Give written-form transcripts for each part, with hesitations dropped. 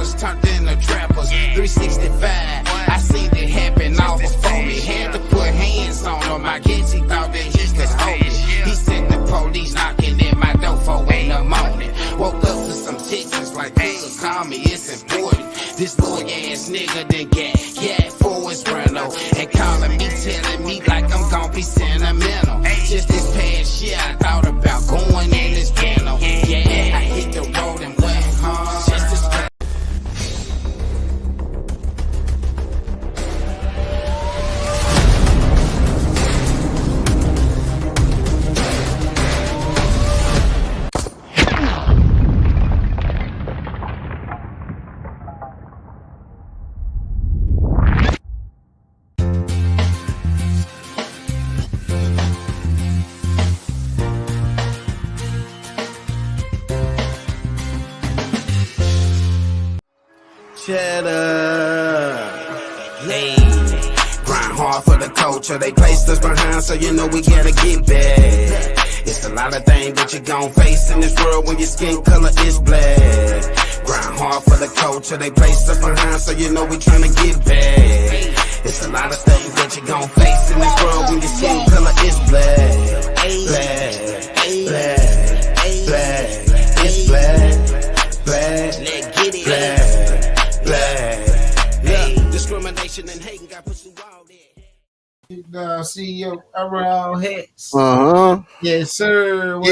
rappers turned into trappers. 365, I seen it happen all before me. Had to put hands on him, I guess he thought that he could hold it. He said the police knocking at my door for in the morning. Woke up to some texts like, nigga, call me, it's important. This lawyer ass nigga done got for his rental. And calling me, telling me like I'm gon' be sentimental. Just this past year, I thought about going in this piano. Yeah, I hit the road and went home. Just this Chedda, hey, grind hard for the culture. They placed us behind, so you know we gotta get back. It's a lot of things that you gon' face in this world when your skin color is black. Grind hard for the culture. They placed us behind, so you know we tryna get back. It's a lot of things that you gon' face in this world when your skin color is black. Black, black, black, it's black, black, black. Discrimination and hating got put through all that. CEO around hats. Yes, sir. We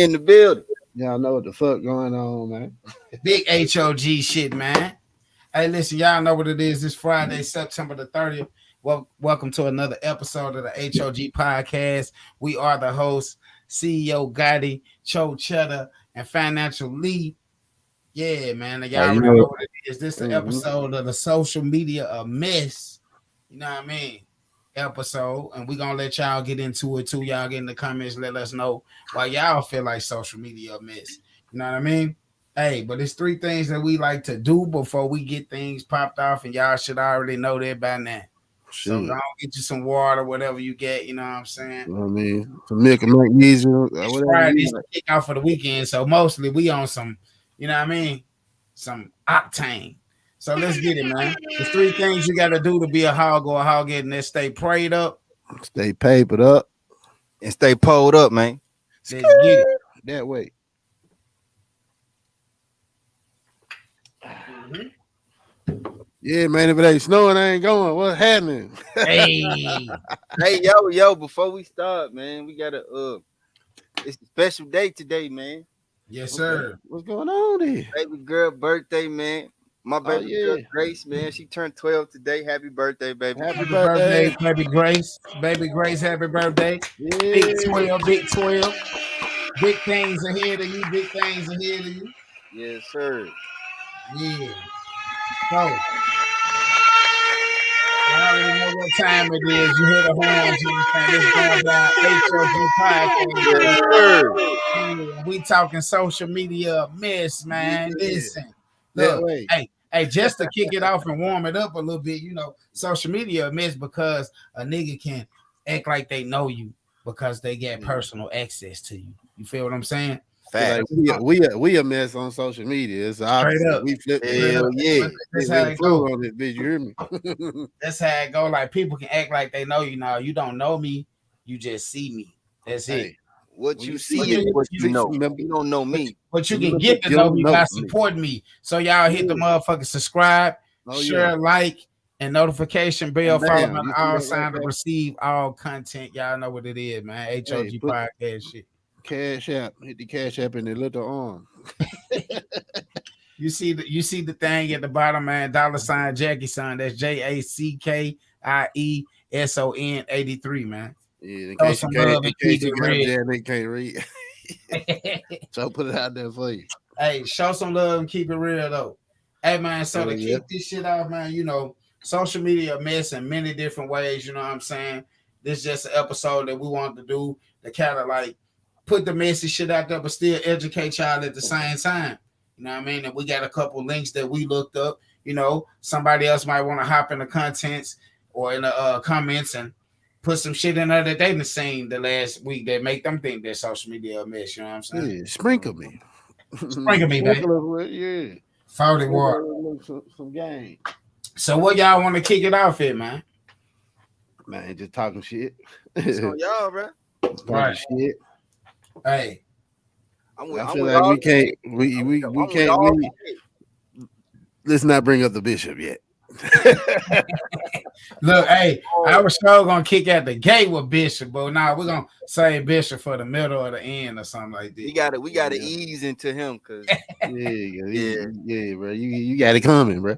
in the building. Y'all know what the fuck going on, man. Big H.O.G shit, man. Hey, listen, y'all know what it is. This Friday, September the 30th. Well, welcome to another episode of the H.O.G podcast. We are the hosts, CEO.Gatti, Chedda, and Financial Lee. Yeah, man. Y'all already know what it is. This is the episode of the social media a mess. You know what I mean? Episode. And we're gonna let y'all get into it too. Y'all get in the comments, let us know why y'all feel like social media a mess. You know what I mean? Hey, but it's 3 things that we like to do before we get things popped off, and y'all should already know that by now. So go get you some water, whatever you get, you know what I'm saying? You know what I mean? Some milk and magnesium. Friday's kick out for the weekend, so mostly we on some, you know what I mean? Some octane. So let's get it, man. There's 3 things you got to do to be a hog or a hoghead, and that's stay prayed up, stay papered up, and stay pulled up, man. Let's get it that way. Yeah, man. If it ain't snowing, I ain't going. What's happening? Hey, hey, yo! Before we start, man, we gotta it's a special day today, man. Yes, sir. What's going on there? Baby girl birthday, man. My baby girl Grace, man. She turned 12 today. Happy birthday, baby. Happy birthday, baby Grace. Baby Grace, happy birthday. Yeah. Big 12, big 12. Big things ahead of you, big things ahead of you. Yes, sir. Yeah. So, you already know what time it is. You hear the horns, you understand? It's going down H.O.G podcast. We talking social media mess, man. Listen. Look, hey, just to kick it off and warm it up a little bit, you know, social media mess because a nigga can act like they know you because they get personal access to you. You feel what I'm saying? Like we a mess on social media. It's obvious. We flip. Hell yeah. That's how it go. On it, bitch. You hear me? That's how it go. Like people can act like they know you now. You don't know me. You just see me. That's it. What you see is what you know. You don't know me. But you can get to know me by supporting me. So y'all hit the motherfucking subscribe, share, like, and notification bell. Follow on all signs to receive all content. Y'all know what it is, man. H.O.G podcast shit. Cash app. Hit the cash app in the little arm. You see the thing at the bottom, man. $ Jackie son. That's JACKIESON 83, man. Yeah, in case you can't read. So put it out there for you. Hey, show some love and keep it real though. Hey man, so to kick this shit off, man, you know, social media a mess in many different ways, you know what I'm saying? This is just an episode that we want to do to kind of like put the messy shit out there, but still educate y'all at the same time. You know what I mean? And we got a couple links that we looked up. You know, somebody else might want to hop in the contents or in the comments and put some shit in there that they done seen the last week that make them think that social media a mess. You know what I'm saying? Yeah, sprinkle me. Sprinkle me, man. Yeah. 40 watt. Some game. So what y'all want to kick it off at, man? Man, just talking shit. It's on y'all, bro. Right. Shit. Hey, I feel like we can't. Let's not bring up the bishop yet. look, hey, I was sure gonna kick out the gate with Bishop, but now we're gonna say Bishop for the middle or the end or something like that. We gotta ease into him because yeah, bro. You got it coming, bro.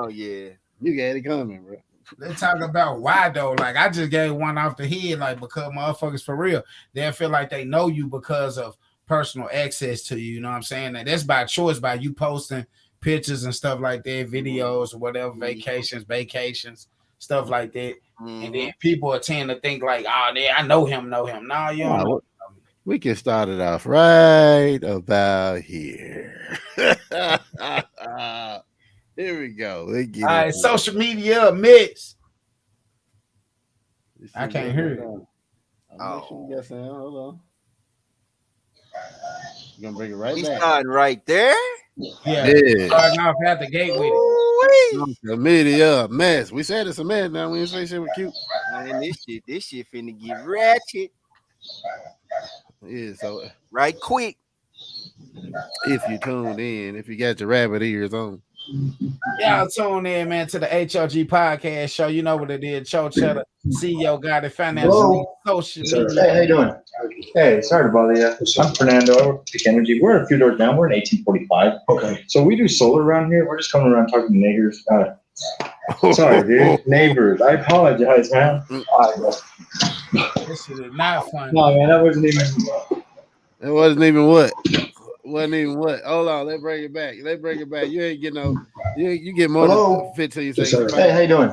yeah. You got it coming, bro. Let's talk about why though. Like I just gave one off the head, like because motherfuckers for real, they feel like they know you because of personal access to you. You know what I'm saying? And that's by choice, by you posting pictures and stuff like that, videos or whatever, vacations, stuff like that. And then people tend to think like, oh, I know him. No, you don't know. We can start it off right about here. Here we go. Let's get all right, social media mix. I can't hear it. Oh, you got sound. Hold on. You gonna bring it right back? Starting right there. Yeah. Starting off at the gate with it. The media mess. We said it's a mess now. We didn't say shit was cute. Man, this shit finna get ratchet. Yeah, so right quick. If you tuned in, if you got your rabbit ears on. Y'all tune in, man, to the H.O.G podcast show. You know what it is. Chedda, CEO.Gatti, financial, social media. Hey, how you doing? Hey, sorry to bother you. I'm Fernando. I work for Peak Energy. We're a few doors down. We're in 1845. Okay. So we do solar around here. We're just coming around talking to neighbors. Sorry, dude. Neighbors. I apologize, man. This shit is not funny. No, man, that wasn't even. It wasn't even what? Wasn't even what? Hold on, let's bring it back. You ain't getting no. You get more than 15 seconds. Hey, how you doing?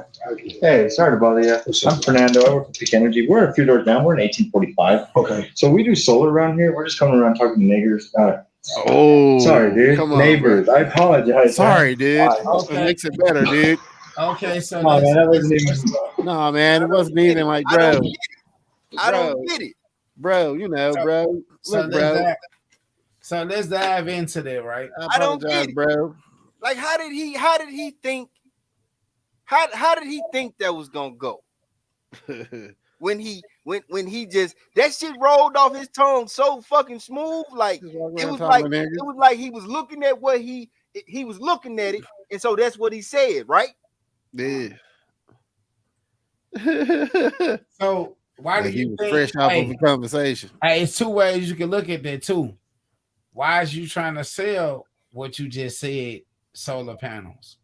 Hey, sorry to bother you. I'm Fernando. I work for Peak Energy. We're a few doors down. We're in 1845. Okay. So we do solar around here. We're just coming around talking to neighbors. Sorry, dude. Come on, neighbors. Bro. I apologize. Sorry, dude. Okay. It makes it better, dude. Okay, so no, man, that wasn't even. No, man, it wasn't even like, bro. I don't get it, bro. You know, bro. Look, bro. So let's dive into that, right? I don't get it, bro. Like, how did he think? How did he think that was gonna go? when he just that shit rolled off his tongue so fucking smooth, like it was like he was looking at what he was looking at it, and so that's what he said, right? Yeah. So why like do you think fresh off of a conversation? Hey, it's two ways you can look at that too. Why is you trying to sell what you just said, solar panels?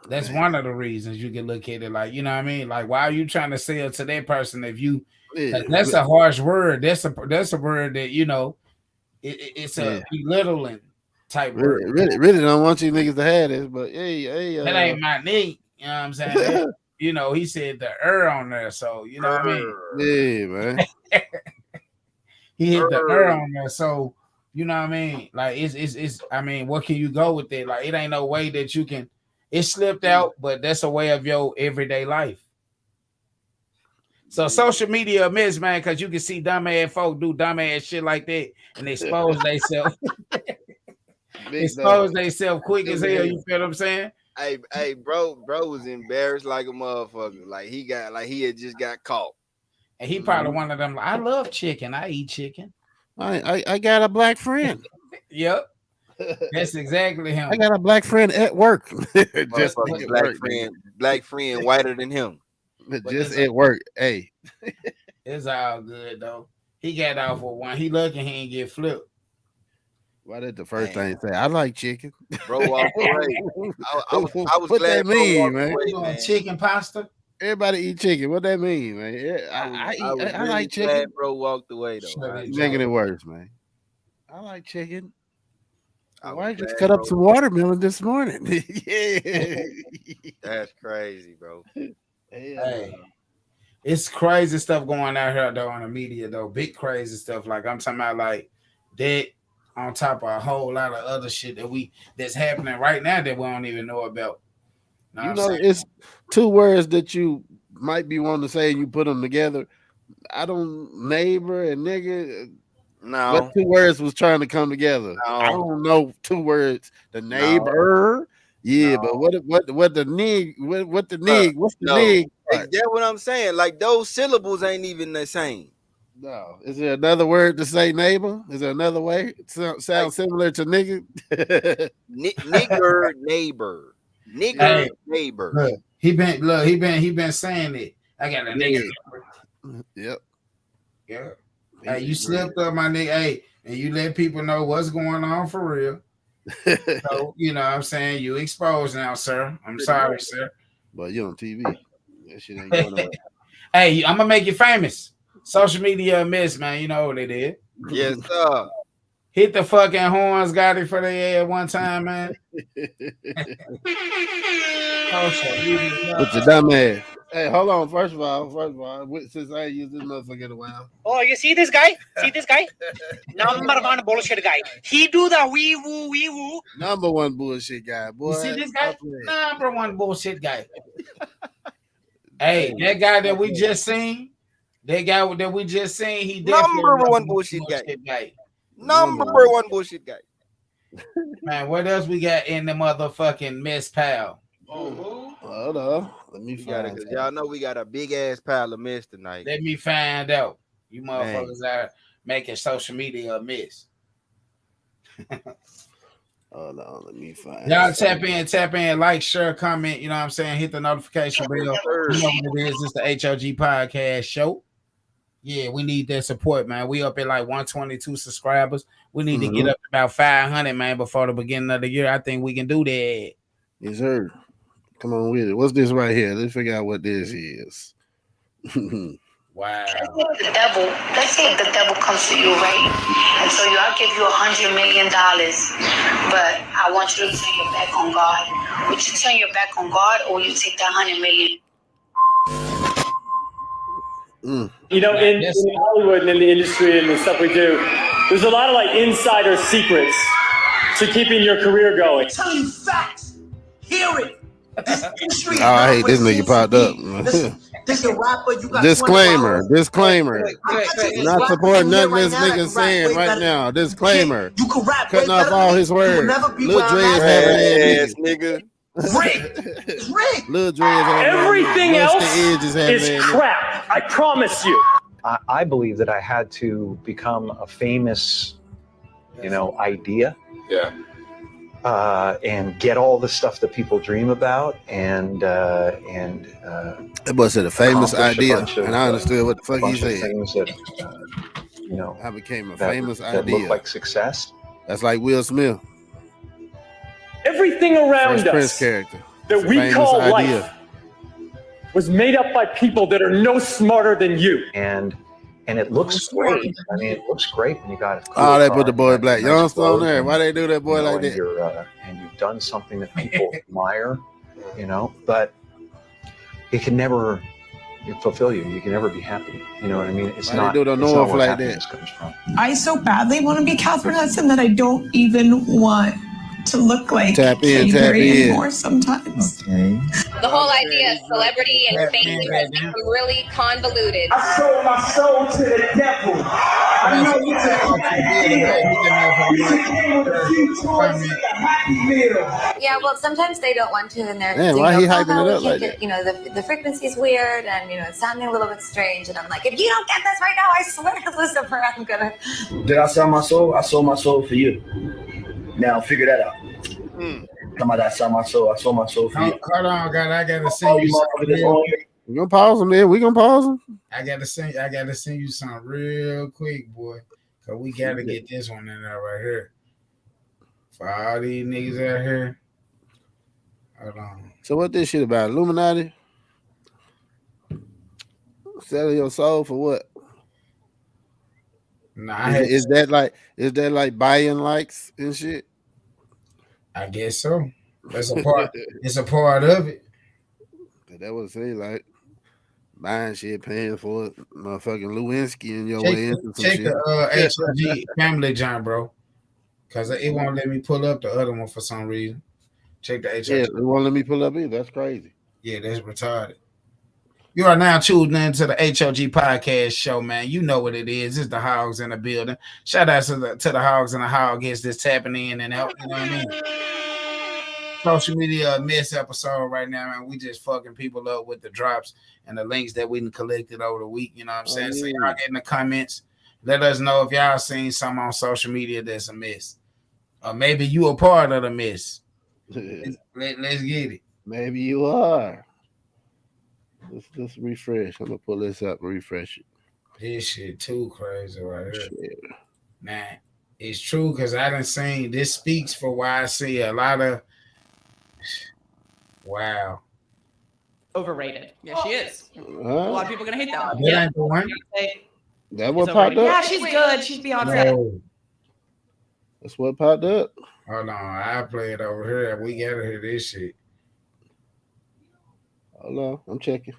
That's one of the reasons you can look at it like, you know what I mean? Like, why are you trying to sell to that person if you that's a harsh word. That's a word that, you know, it's a belittling type word. Really don't want you niggas to have this, but hey, that ain't my name. You know what I'm saying? That, you know, he said the on there, so you know what I mean? Yeah, man. He hit the on there, so you know what I mean? Like it's I mean, what can you go with it? Like it ain't no way that you can. It slipped out, but that's a way of your everyday life. So social media miss, man, because you can see dumbass folk do dumbass shit like that and expose themselves. Expose themselves quick as hell. You feel what I'm saying? Hey, bro was embarrassed like a motherfucker. Like he had just got caught. And he probably one of them. Like, I love chicken. I eat chicken. I got a black friend. Yep. That's exactly him. I got a black friend at work. Just black friend whiter than him. Just at work. Hey. It's all good though. He got off with one. He lucky he ain't get flipped. Why did the first thing say? I like chicken. Bro walked away. I was what glad that mean, man? Man? Chicken pasta. Everybody eat chicken. What that mean, man? I like chicken. Bro walked away though. You're making it worse, man. I like chicken. Why just cut up some watermelon this morning? Yeah. That's crazy, bro. Hey, it's crazy stuff going out here though on the media though. Big crazy stuff. Like I'm talking about like that on top of a whole lot of other shit that's happening right now that we don't even know about. You know, it's two words that you might be wanting to say and you put them together. I don't neighbor and nigga. No. What two words was trying to come together? No. I don't know 2 words. The neighbor. Yeah, No. but what the nig? What the nig? What's the No. nig? That's what I'm saying. Like those syllables ain't even the same. No. Is there another word to say neighbor? Is there another way? Sound Like- similar to nigga? Nigger neighbor. Nigger Hey, neighbor. Look, he been saying it. I got a nigga. Yep. Yeah. Hey, you slipped up, my nigga. Hey, and you let people know what's going on for real. So, you know what I'm saying? You exposed now, sir. I'm sorry, sir. But you on TV. That shit ain't going nowhere. Hey, I'm gonna make you famous. Social media miss, man. You know what it is. Yes, sir. Hit the fucking horns, got it for the air one time, man. With your dumb ass. Hey, hold on. First of all, since I ain't used this motherfucker in a while. Oh, you see this guy? Number one bullshit guy. He do the wee woo. Number one bullshit guy, boy. You see this guy? Number one bullshit guy. Hey, that guy that we just seen, he definitely Number one bullshit guy. Number one bullshit guy. Man, what else we got in the motherfucking mess pal? Hold on. Let me find it. Because y'all know we got a big ass pile of mess tonight. Let me find out. You motherfuckers are making social media a mess. Hold on, let me find Y'all tap in, like, share, comment, you know what I'm saying? Hit the notification bell. You know what it is. It's the H.O.G podcast show. Yeah, we need that support, man. We up at like 122 subscribers. We need to get up to about 500, man, before the beginning of the year. I think we can do that. Yes, sir. Come on with it. What's this right here? Let's figure out what this is. Wow. Let's say the devil comes to you, right? And so I'll give you $100 million, but I want you to turn your back on God. Would you turn your back on God, or you take that $100 million? You know, in Hollywood and in the industry and the stuff we do, there's a lot of like insider secrets to keeping your career going. Tell you facts. Hear it. This industry is I hate this nigga popped up. This a rapper. You got Disclaimer. We're not supporting nothing this nigga saying right now. Disclaimer. You can rap. Cutting off all his words. Lil Dre is having ass nigga. Rick. Lil Dre is having Everything else is having crap. I promise you. I believe that I had to become a famous, idea. Yeah. And get all the stuff that people dream about, and it was a famous idea, and I understood what the fuck he said. Things that, I became a that, famous that idea. look like success. That's like Will Smith. Everything around Fresh Prince us character. that we Famous call idea. life was made up by people that are no smarter than you. And it looks great. I mean, it looks great when you got it. Oh, they put the boy Black Youngster on there. Why they do that boy like that? And you've done something that people admire, but it can never fulfill you. You can never be happy. You know what I mean? It's Why not. They do the it's not north where like happiness that. comes from. I so badly want to be Catherine Hudson that I don't even want to look like Katy Perry anymore sometimes. Okay. The whole idea of celebrity and fame has become really convoluted. I sold my soul to the devil. I know you Yeah, well, sometimes they don't want to, and they're Man, why he hyping it up like that? The frequency's weird, and it's sounding a little bit strange. And I'm like, if you don't get this right now, I swear to Lucifer, I'm gonna. Did I sell my soul? I sold my soul for you. Now figure that out. Come on, I sold my soul. I sold my soul for you. Hold on, God. I gotta send you something. We gonna pause him, man. We gonna pause him. I gotta send you something real quick, boy. Cause we gotta get this one in there right here. For all these niggas out here. Hold on. So what this shit about? Illuminati? Selling your soul for what? Nah, is that like buying likes and shit? I guess so. That's a part. It's a part of it. That would say like buying shit, paying for it, motherfucking Lewinsky in your way into some check shit. The H.O.G family John, bro. Cause it won't let me pull up the other one for some reason. Check the H.O.G. Yeah, it won't let me pull up either. That's crazy. Yeah, that's retarded. You are now tuned into the H.O.G podcast show, man. You know what it is. It's the Hogs in the building. Shout out to the Hogs and the Hogheads that's tapping in and help. You know what I mean? Social media miss episode right now, man. We just fucking people up with the drops and the links that we collected over the week. You know what I'm saying? So y'all get in the comments. Let us know if y'all seen something on social media that's a miss. Or maybe you a part of the miss. Let's get it. Maybe you are. Let's refresh. I'm gonna pull this up and refresh it. This shit too crazy right here. Man, it's true because I done seen this speaks for why I see a lot of overrated. Yeah, she is. A lot of people are gonna hate that one. That ain't the one. That what popped up? Yeah, she's good. She's Beyonce. No. That's what popped up. Hold on, I play it over here. We gotta hear this shit. Hold on, I'm checking.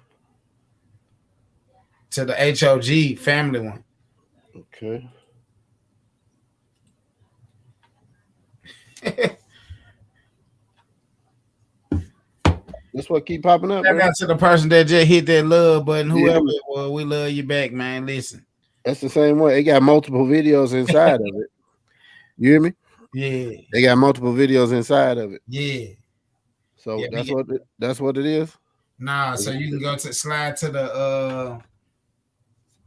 To the H.O.G family one. Okay. That's what keep popping up. Shout out to the person that just hit that love button. Whoever it was, we love you back, man. Listen. That's the same way. It got multiple videos inside of it. You hear me? Yeah. They got multiple videos inside of it. Yeah. So that's what it is? Nah, so you can go to slide to the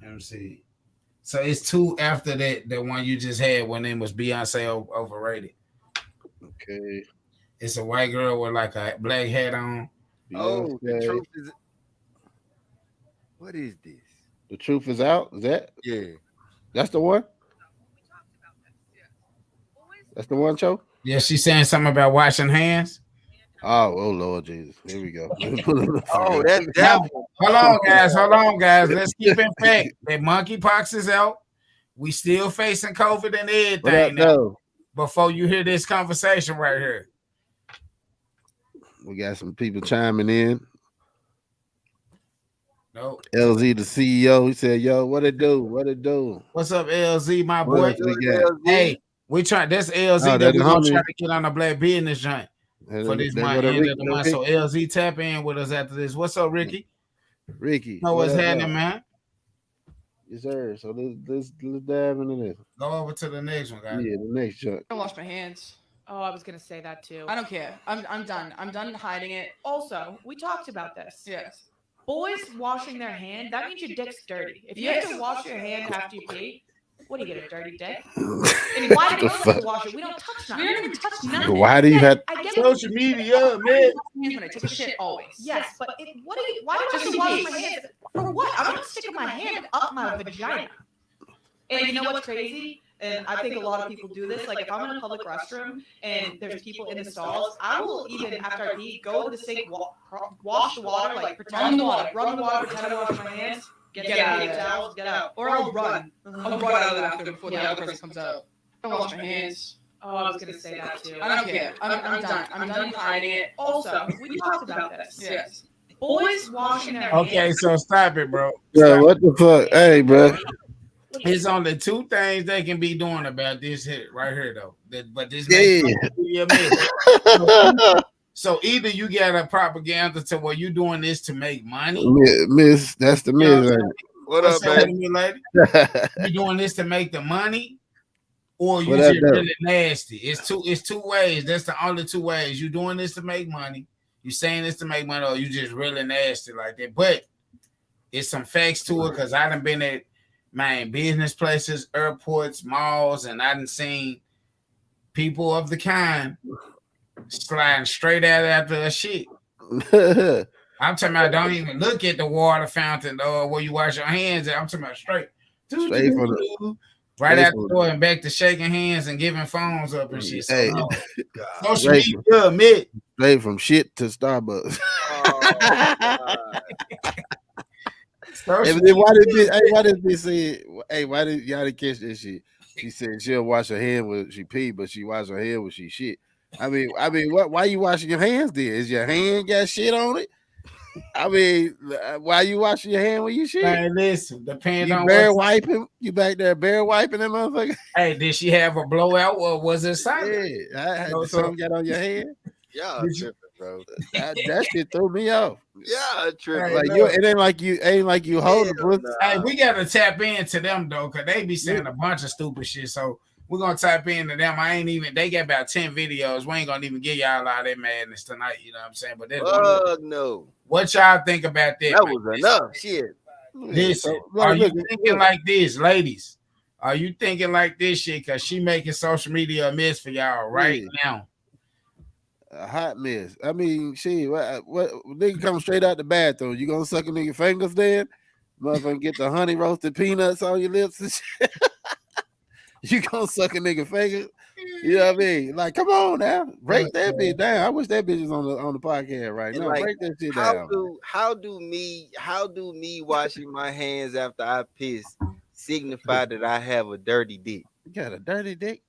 let me see. So it's two after that, the one you just had when it was Beyonce overrated. Okay. It's a white girl with like a black hat on. Oh, the truth is. What is this? The truth is out. Is that? Yeah. That's the one. That's the one, Cho? Yeah, she's saying something about washing hands. Oh Lord Jesus. Here we go. Oh, that's that one. Hold on, guys. Let's keep in fact that monkeypox is out. We still facing COVID and everything now. Before you hear this conversation right here. We got some people chiming in. No. LZ, the CEO, he said, "Yo, what it do? What it do? What's up, LZ, my boy? Hey, we try. That's LZ Oh, that we gonna homie. try to get on the Black Business joint for this month, end of the month. So LZ, tap in with us after this. What's up, Ricky? Ricky, know what's happening, man? Yes, sir. So let's dive into this. Go over to the next one, guys. Yeah, the next joint. I wash my hands. Oh, I was gonna say that too. I don't care. I'm done. I'm done hiding it. Also, we talked about this. Yes. Boys washing their hand, that means your dick's dirty. If you have to wash your hand after you pee, what do you get, a dirty dick? And why do you have to wash it? We don't touch nothing. We don't even touch nothing. Why do you have social media, man? When I take a shit, always. Yes, but why do I have to wash my hands? For what? I'm not sticking my hand up my vagina. And you know what's crazy? And I think a lot of people do this. Like if I'm in a public restroom and there's people in the stalls, I will even after I pee go to the sink, wash the water, like run the water, pretend I wash my hands, get out of towels, get out, or I'll run. I'll run out of the bathroom before the other person comes out. I wash my hands. Oh, I was gonna say that too. I don't care. I'm done. I'm done hiding it. Also, we talked about this. Yes. Boys washing their hands. Okay, so stop it, bro. Yeah, what the fuck? Hey, bro. It's only two things they can be doing about this here, right here, though. But this so either you got a propaganda to where you doing this to make money. Miss, that's the miss. What up, man? Lady? You doing this to make the money, or you just really nasty? It's two ways. That's the only two ways. You doing this to make money. You saying this to make money, or you just really nasty like that. But it's some facts to it because I done been at business places, airports, malls, and I done seen people of the kind sliding straight out after a shit. I'm talking about don't even look at the water fountain or where you wash your hands at. I'm talking about straight right out the door and back to shaking hands and giving phones up and shit. Hey, social media, admit. Straight from shit to Starbucks. Why did they say? Hey, why did y'all catch this shit? She said she'll wash her hand when she pee, but she wash her hand when she shit. I mean, what? Why you washing your hands? Then is your hand got shit on it? I mean, why you washing your hand when you shit? Hey, listen, depends on bare wiping. You back there bare wiping that motherfucker? Hey, did she have a blowout or was it silent? Yeah, something got on your hand. Yeah, bro. That shit threw me off. Yeah, tripping. Like it ain't like you hold the pussy. Hey, we gotta tap into them though, cause they be saying a bunch of stupid shit. So we're gonna tap into them. They got about 10 videos. We ain't gonna even give y'all all that madness tonight. You know what I'm saying? But no. What y'all think about that? That was enough shit. Listen, are you thinking like this, ladies? Are you thinking like this shit? Cause she making social media a mess for y'all right now. A hot mess. I mean, shit. What nigga come straight out the bathroom? You gonna suck a nigga fingers then? Motherfucker, get the honey roasted peanuts on your lips and shit. You gonna suck a nigga fingers? You know what I mean? Like, come on now, break that bitch down. I wish that bitch was on the podcast right now. Like, break that shit down. How do me washing my hands after I piss signify that I have a dirty dick? You got a dirty dick?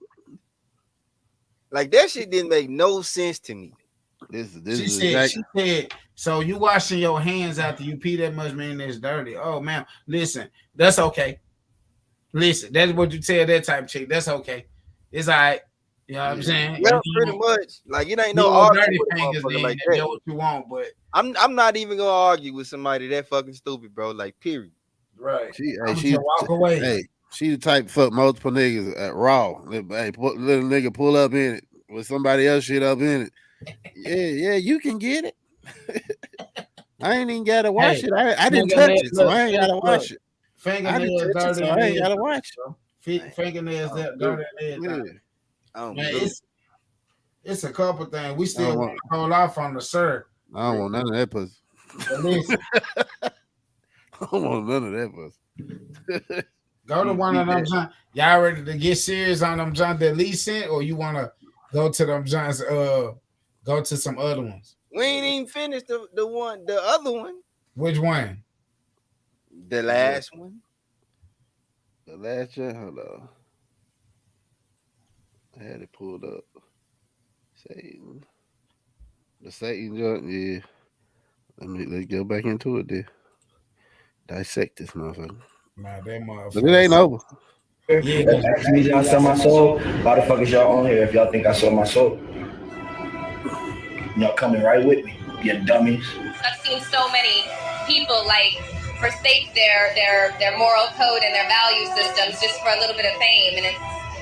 Like, that shit didn't make no sense to me. She said, so you washing your hands after you pee that much, man, it's dirty. Oh man, listen, that's okay. Listen, that's what you tell that type of chick. That's okay. It's all right. You know what I'm saying? Yeah, pretty much. Like, it ain't no arguing with fingers a motherfucker like that. that. What you want, but I'm not even gonna argue with somebody that fucking stupid, bro. Like, period. Right. She walk away. Hey, she the type to fuck multiple niggas at raw. Hey, little nigga pull up in it with somebody else shit up in it. Yeah, you can get it. I ain't even gotta watch it. I didn't touch it, so I ain't gotta watch it. Fingernails dirty, so I ain't gotta watch it. Fingernails that dirty. Man, it's a couple things. We still want to hold off on the sir. I don't want none of that pussy. I don't want none of that pussy. Go to one of them John. Y'all ready to get serious on them John that Lee sent, or you want to go to them Johns? Go to some other ones. We ain't even finished the other one. Which one? The last one. The last one. Hold on. I had it pulled up. Satan. The Satan joint, yeah. Let's go back into it there. Dissect this motherfucker. Nah, that motherfucker. But it ain't over. Ask me, did I sell my soul? Why the fuck is y'all on here if y'all think I sold my soul? Y'all coming right with me, you dummies. I've seen so many people forsake their moral code and their value systems just for a little bit of fame, and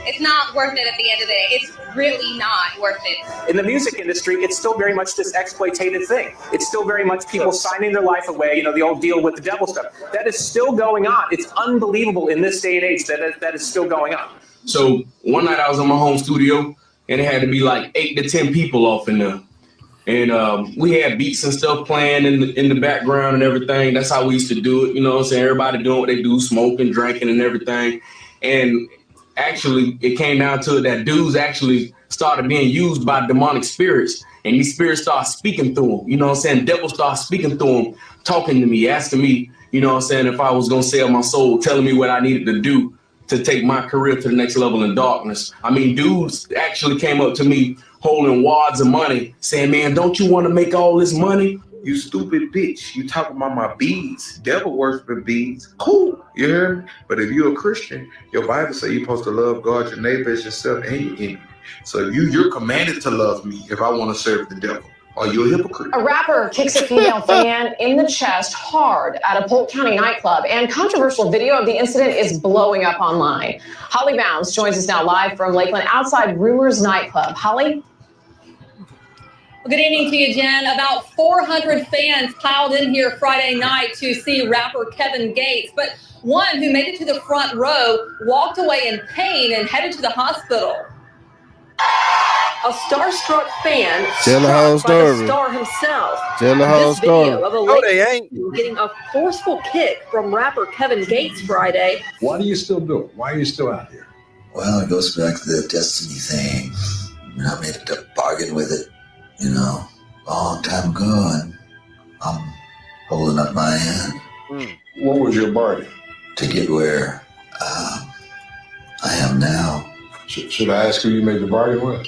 it's not worth it at the end of the day. It's really not worth it. In the music industry, it's still very much this exploitative thing. It's still very much people signing their life away, the old deal with the devil stuff. That is still going on. It's unbelievable in this day and age that is still going on. So one night I was in my home studio, and it had to be like 8 to 10 people off in there. And we had beats and stuff playing in the background and everything. That's how we used to do it. You know what I'm saying? Everybody doing what they do, smoking, drinking and everything. And actually, it came down to it that dudes actually started being used by demonic spirits. And these spirits start speaking through them. You know what I'm saying? Devils start speaking through them, talking to me, asking me, you know what I'm saying, if I was going to sell my soul, telling me what I needed to do to take my career to the next level in darkness. I mean, dudes actually came up to me holding wads of money, saying, man, don't you want to make all this money? You stupid bitch. You talking about my beads. Devil worshiping beads. Cool. You hear me? But if you're a Christian, your Bible says you're supposed to love God, your neighbor as yourself, and your enemy. So you're commanded to love me if I want to serve the devil. Are you a hypocrite? A rapper kicks a female fan in the chest hard at a Polk County nightclub, and controversial video of the incident is blowing up online. Holly Bounds joins us now live from Lakeland outside Rumors nightclub. Holly? Good evening to you, Jen. About 400 fans piled in here Friday night to see rapper Kevin Gates, but one who made it to the front row walked away in pain and headed to the hospital. A starstruck fan Tell the whole struck by the story. star himself. Tell the whole This video story. of a No, they lady getting a forceful kick from rapper Kevin Gates Friday. Why do you still do it? Why are you still out here? Well, it goes back to the destiny thing. I made a bargain with it, a long time ago, and I'm holding up my hand. What was your bargain? To get where I am now. Should I ask who you made the bargain with?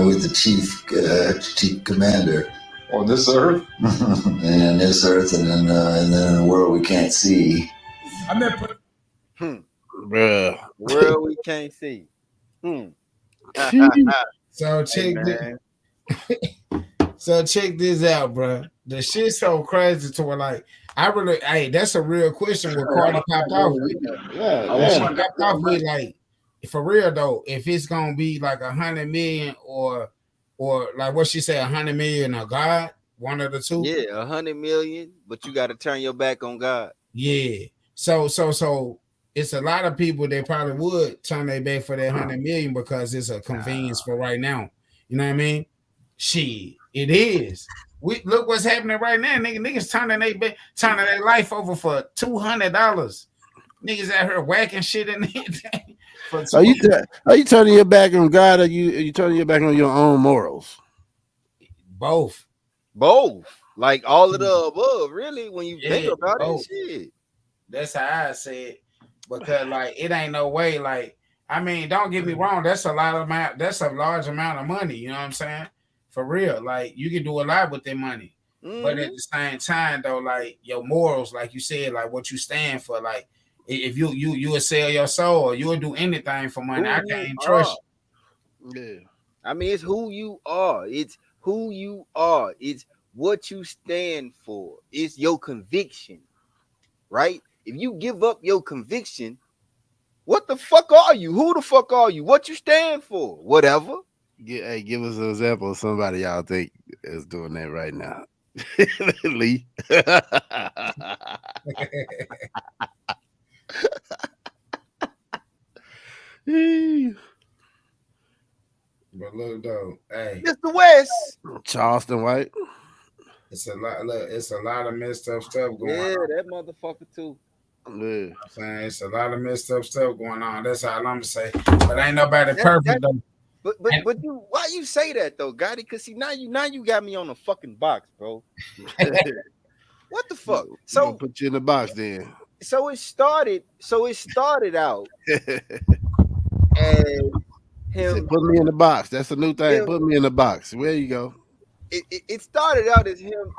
with the chief commander on this earth, and this earth, and then in a world we can't see. Bruh. World we can't see. So check So check this out, bro. The shit's so crazy to where like I really, hey, that's a real question. What Cardi popped off with? She popped off with like, for real though, if it's gonna be like 100 million or like what she said, 100 million or God, one of the two. Yeah, 100 million, but you got to turn your back on God. Yeah. So it's a lot of people that probably would turn their back for that 100 million because it's a convenience for right now. You know what I mean? Shit, it is. We look what's happening right now. Niggas turning their life over for $200. Niggas out here whacking shit in it. Are you turning your back on God, or are you turning your back on your own morals? Both. Like all of the above, really, when you think about it, shit. That's how I say it. Because like it ain't no way, like, I mean, don't get me wrong, that's a large amount of money, you know what I'm saying? For real. Like you can do a lot with that money. But at the same time though, like your morals, like you said, like what you stand for, like if you will sell your soul or you'll do anything for money, I can't trust you. Yeah. I mean, it's who you are. It's who you are. It's what you stand for. It's your conviction, right? If you give up your conviction, what the fuck are you? Who the fuck are you? What you stand for? Whatever. Hey, give us an example of somebody y'all think is doing that right now. Lee. But look though, hey, Mr. West, Charleston White. It's a lot. Look, it's a lot of messed up stuff going on. Yeah, that motherfucker too. Yeah. I'm saying it's a lot of messed up stuff going on. That's all I'm gonna say. But ain't nobody perfect though. But you, why you say that though, Gotti? Because see, now you got me on the fucking box, bro. What the fuck? So put you in the box then. So it started out as him. Put me in the box. That's a new thing. Put me in the box. Where you go? It started out as him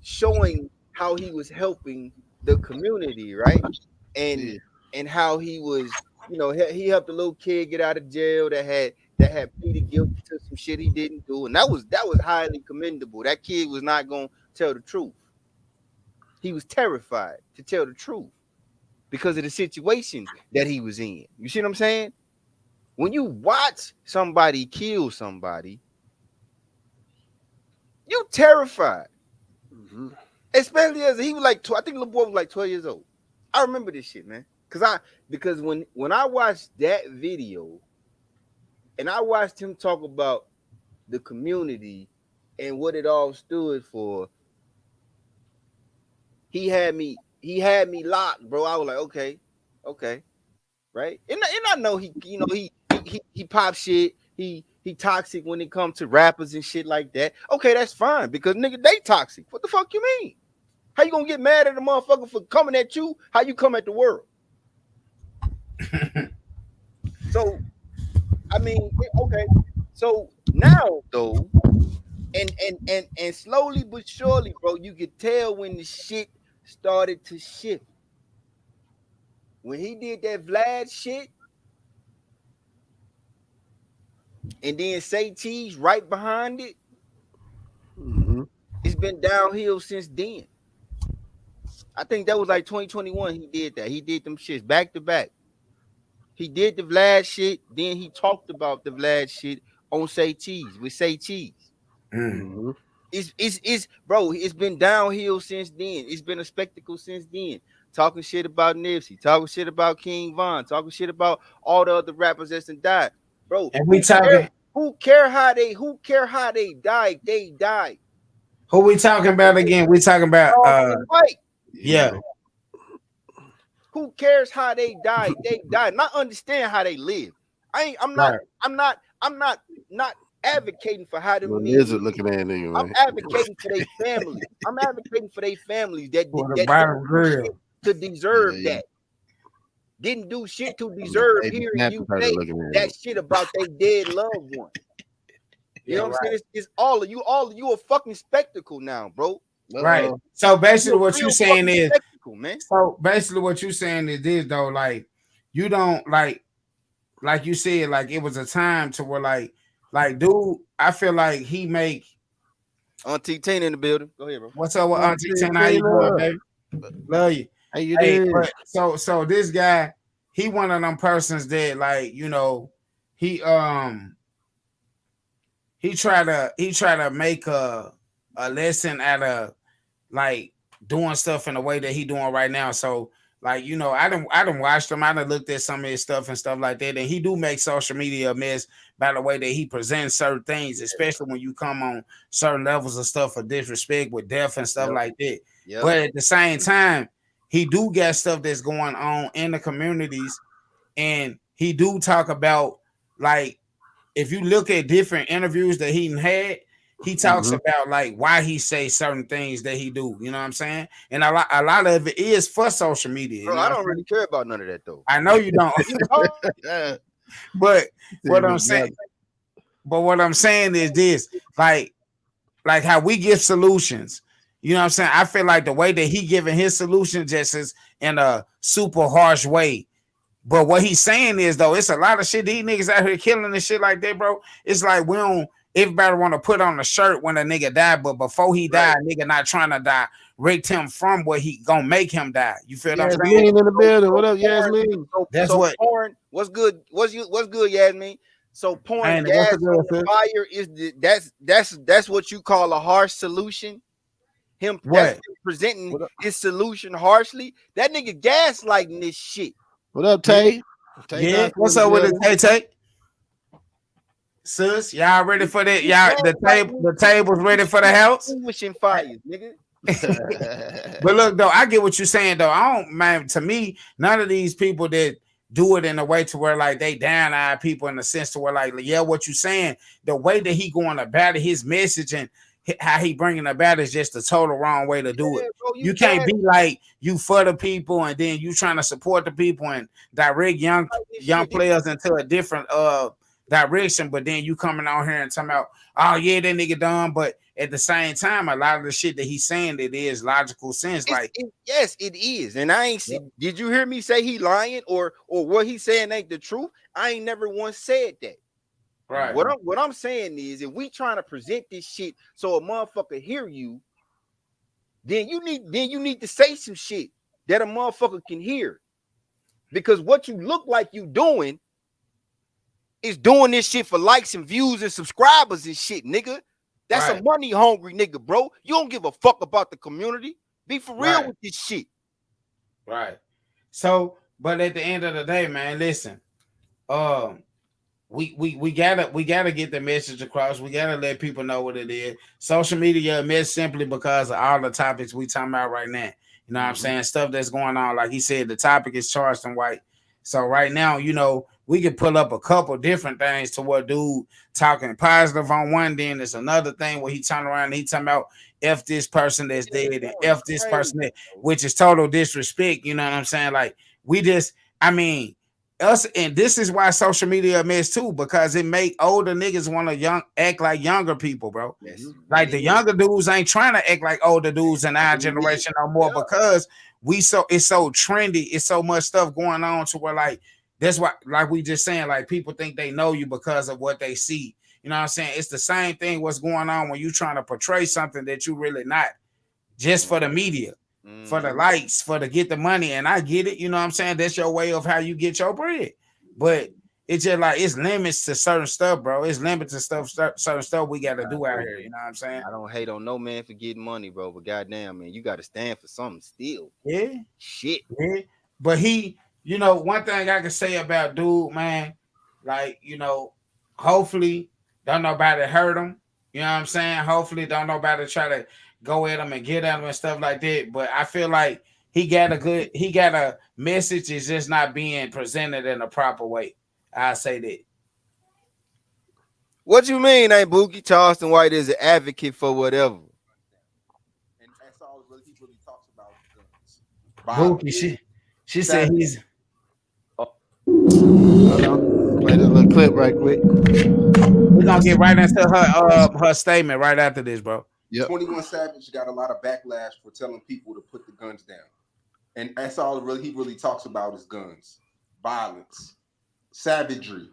showing how he was helping the community, right? And how he was, he helped a little kid get out of jail that had pleaded guilty to some shit he didn't do, and that was highly commendable. That kid was not gonna tell the truth. He was terrified to tell the truth because of the situation that he was in. You see what I'm saying? When you watch somebody kill somebody, you terrified. Mm-hmm. Especially as he was like, I think the little boy was like 12 years old. I remember this shit, man. Because when I watched that video and I watched him talk about the community and what it all stood for, he had me locked, bro. I was like, okay, right? And I know he pop shit. He toxic when it comes to rappers and shit like that. Okay, that's fine because nigga, they toxic. What the fuck you mean? How you gonna get mad at a motherfucker for coming at you? How you come at the world? So, I mean, okay. So now though, and slowly but surely, bro, you could tell when the shit started to shift. When he did that Vlad shit, and then say Cheese right behind it, it's been downhill since then. I think that was like 2021. He did that. He did them shits back to back. He did the Vlad shit, then he talked about the Vlad shit on Say Cheese with Say Cheese. Mm-hmm. It's bro, it's been downhill since then. It's been a spectacle since then. Talking shit about Nipsey, talking shit about King Von, talking shit about all the other rappers that's died. Bro, and we talking who care how they died? They died. Who we talking about again? We talking about White. Yeah. Who cares how they died? They died. Not understand how they live. I'm not advocating for how them niggas looking at nigga, man. I'm advocating for their families. I'm advocating for their families that to deserve that. Didn't do shit to deserve hearing you say that shit about their dead loved one. You know what I'm saying? It's all of you a fucking spectacle now, bro. Right. So basically what you're saying is man. So basically what you're saying is this though, like you don't like you said, like it was a time to where like dude, I feel like he make Auntie Tina in the building. Go ahead, bro. What's up with Auntie Tina? How you doing, baby? Love you. How you doing? So this guy, he one of them persons that, like, you know, he try to make a lesson out of, like, doing stuff in the way that he doing right now. So, like, you know, I done watched him. I done looked at some of his stuff and stuff like that. And he do make social media a mess by the way that he presents certain things, especially when you come on certain levels of stuff of disrespect with death and stuff like that. But at the same time, he do got stuff that's going on in the communities, and he do talk about, like, if you look at different interviews that he had, he talks about, like, why he say certain things that he do. You know what I'm saying? And a lot of it is for social media. Bro, I don't really care about none of that though. I know you don't. but what I'm saying is this, like how we give solutions. You know what I'm saying? I feel like the way that he giving his solution just is in a super harsh way. But what he's saying is, though, it's a lot of shit. These niggas out here killing and shit like that, bro. It's like we don't. Everybody want to put on a shirt when a nigga die, but before he died, nigga not trying to direct him from what he gonna make him die. You feel what I'm saying? Yasmin in the building. What up, Yasmin? That's so what. Porn, what's good? What's good, Yasmin? So pouring gas on the fire is that's what you call a harsh solution. Him presenting his solution harshly. That nigga gaslighting this shit. What up, Tay? Yeah, what's up with it, Tay? Sis, y'all ready for that? Y'all the table's ready for the house. Wishing fires, nigga. But look, though, I get what you're saying, though. I don't, man. To me, none of these people that do it in a way to where, like, they down eye people in the sense to where, like, yeah, what you saying, the way that he going about it, his message and how he bringing about it is just the total wrong way to do it. Bro, you can't be like you for the people and then you trying to support the people and direct young players into a different direction, but then you coming on here and talking about, oh yeah, that nigga dumb, but at the same time, a lot of the shit that he's saying, it is logical sense. Yes, it is. And I ain't did you hear me say he lying or what he saying ain't the truth? I ain't never once said that. Right. What I'm saying is, if we trying to present this shit so a motherfucker hear you, then you need to say some shit that a motherfucker can hear. Because what you look like you doing is doing this shit for likes and views and subscribers and shit, nigga. That's a money hungry nigga, bro. You don't give a fuck about the community. Be for real with this shit. Right. So, but at the end of the day, man, listen. We gotta get the message across. We gotta let people know what it is. Social media is simply because of all the topics we talking about right now. You know what I'm saying? Stuff that's going on. Like he said, the topic is charged and white. So right now, you know, we could pull up a couple different things to what dude talking positive on one, then there's another thing where he turn around and he talking about F this person that's dead and F this person that, which is total disrespect. You know what I'm saying? Like we just, I mean, us, and this is why social media a mess too, because it make older niggas want to act like younger people, bro. Yes. Like the younger dudes ain't trying to act like older dudes in our generation no more because it's so trendy, it's so much stuff going on to where like that's why, like we just saying, like people think they know you because of what they see. You know what I'm saying? It's the same thing what's going on when you trying to portray something that you really not, just for the media. For the likes, for to get the money, and I get it, you know what I'm saying? That's your way of how you get your bread. But it's just like it's limits to certain stuff, bro. It's limits to certain stuff we got to do out here. You know what I'm saying? I don't hate on no man for getting money, bro. But goddamn, man, you got to stand for something still. Yeah, shit. Yeah, but he, you know, one thing I can say about dude, man, like you know, hopefully don't nobody hurt him. You know what I'm saying? Hopefully don't nobody try to go at him and get at him and stuff like that. But I feel like he got a message. It's just not being presented in a proper way. I say that. What you mean, ain't Bookie? Charleston White is an advocate for whatever. And that's all he really talks about. Bookie, she said he's. Hold on. Play this little clip right quick. We're gonna get right into her statement right after this, bro. Yep. 21 Savage got a lot of backlash for telling people to put the guns down. And that's all he really talks about is guns, violence, savagery.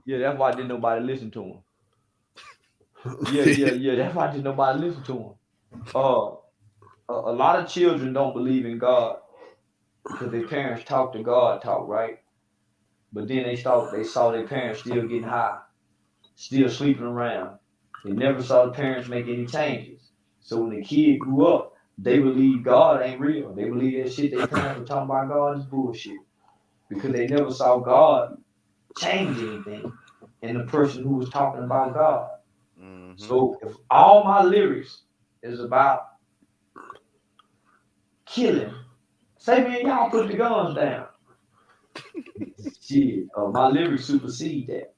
Yeah, that's why didn't nobody listen to him. Yeah. That's why didn't nobody listen to him. A lot of children don't believe in God because their parents talk to God talk, right? But then they saw their parents still getting high, still sleeping around. They never saw the parents make any changes. So when the kid grew up, they believe God ain't real. They believe that shit their parents were talking about God is bullshit. Because they never saw God change anything in the person who was talking about God. So if all my lyrics is about killing, say man, y'all put the guns down. Shit, my lyrics supersede that.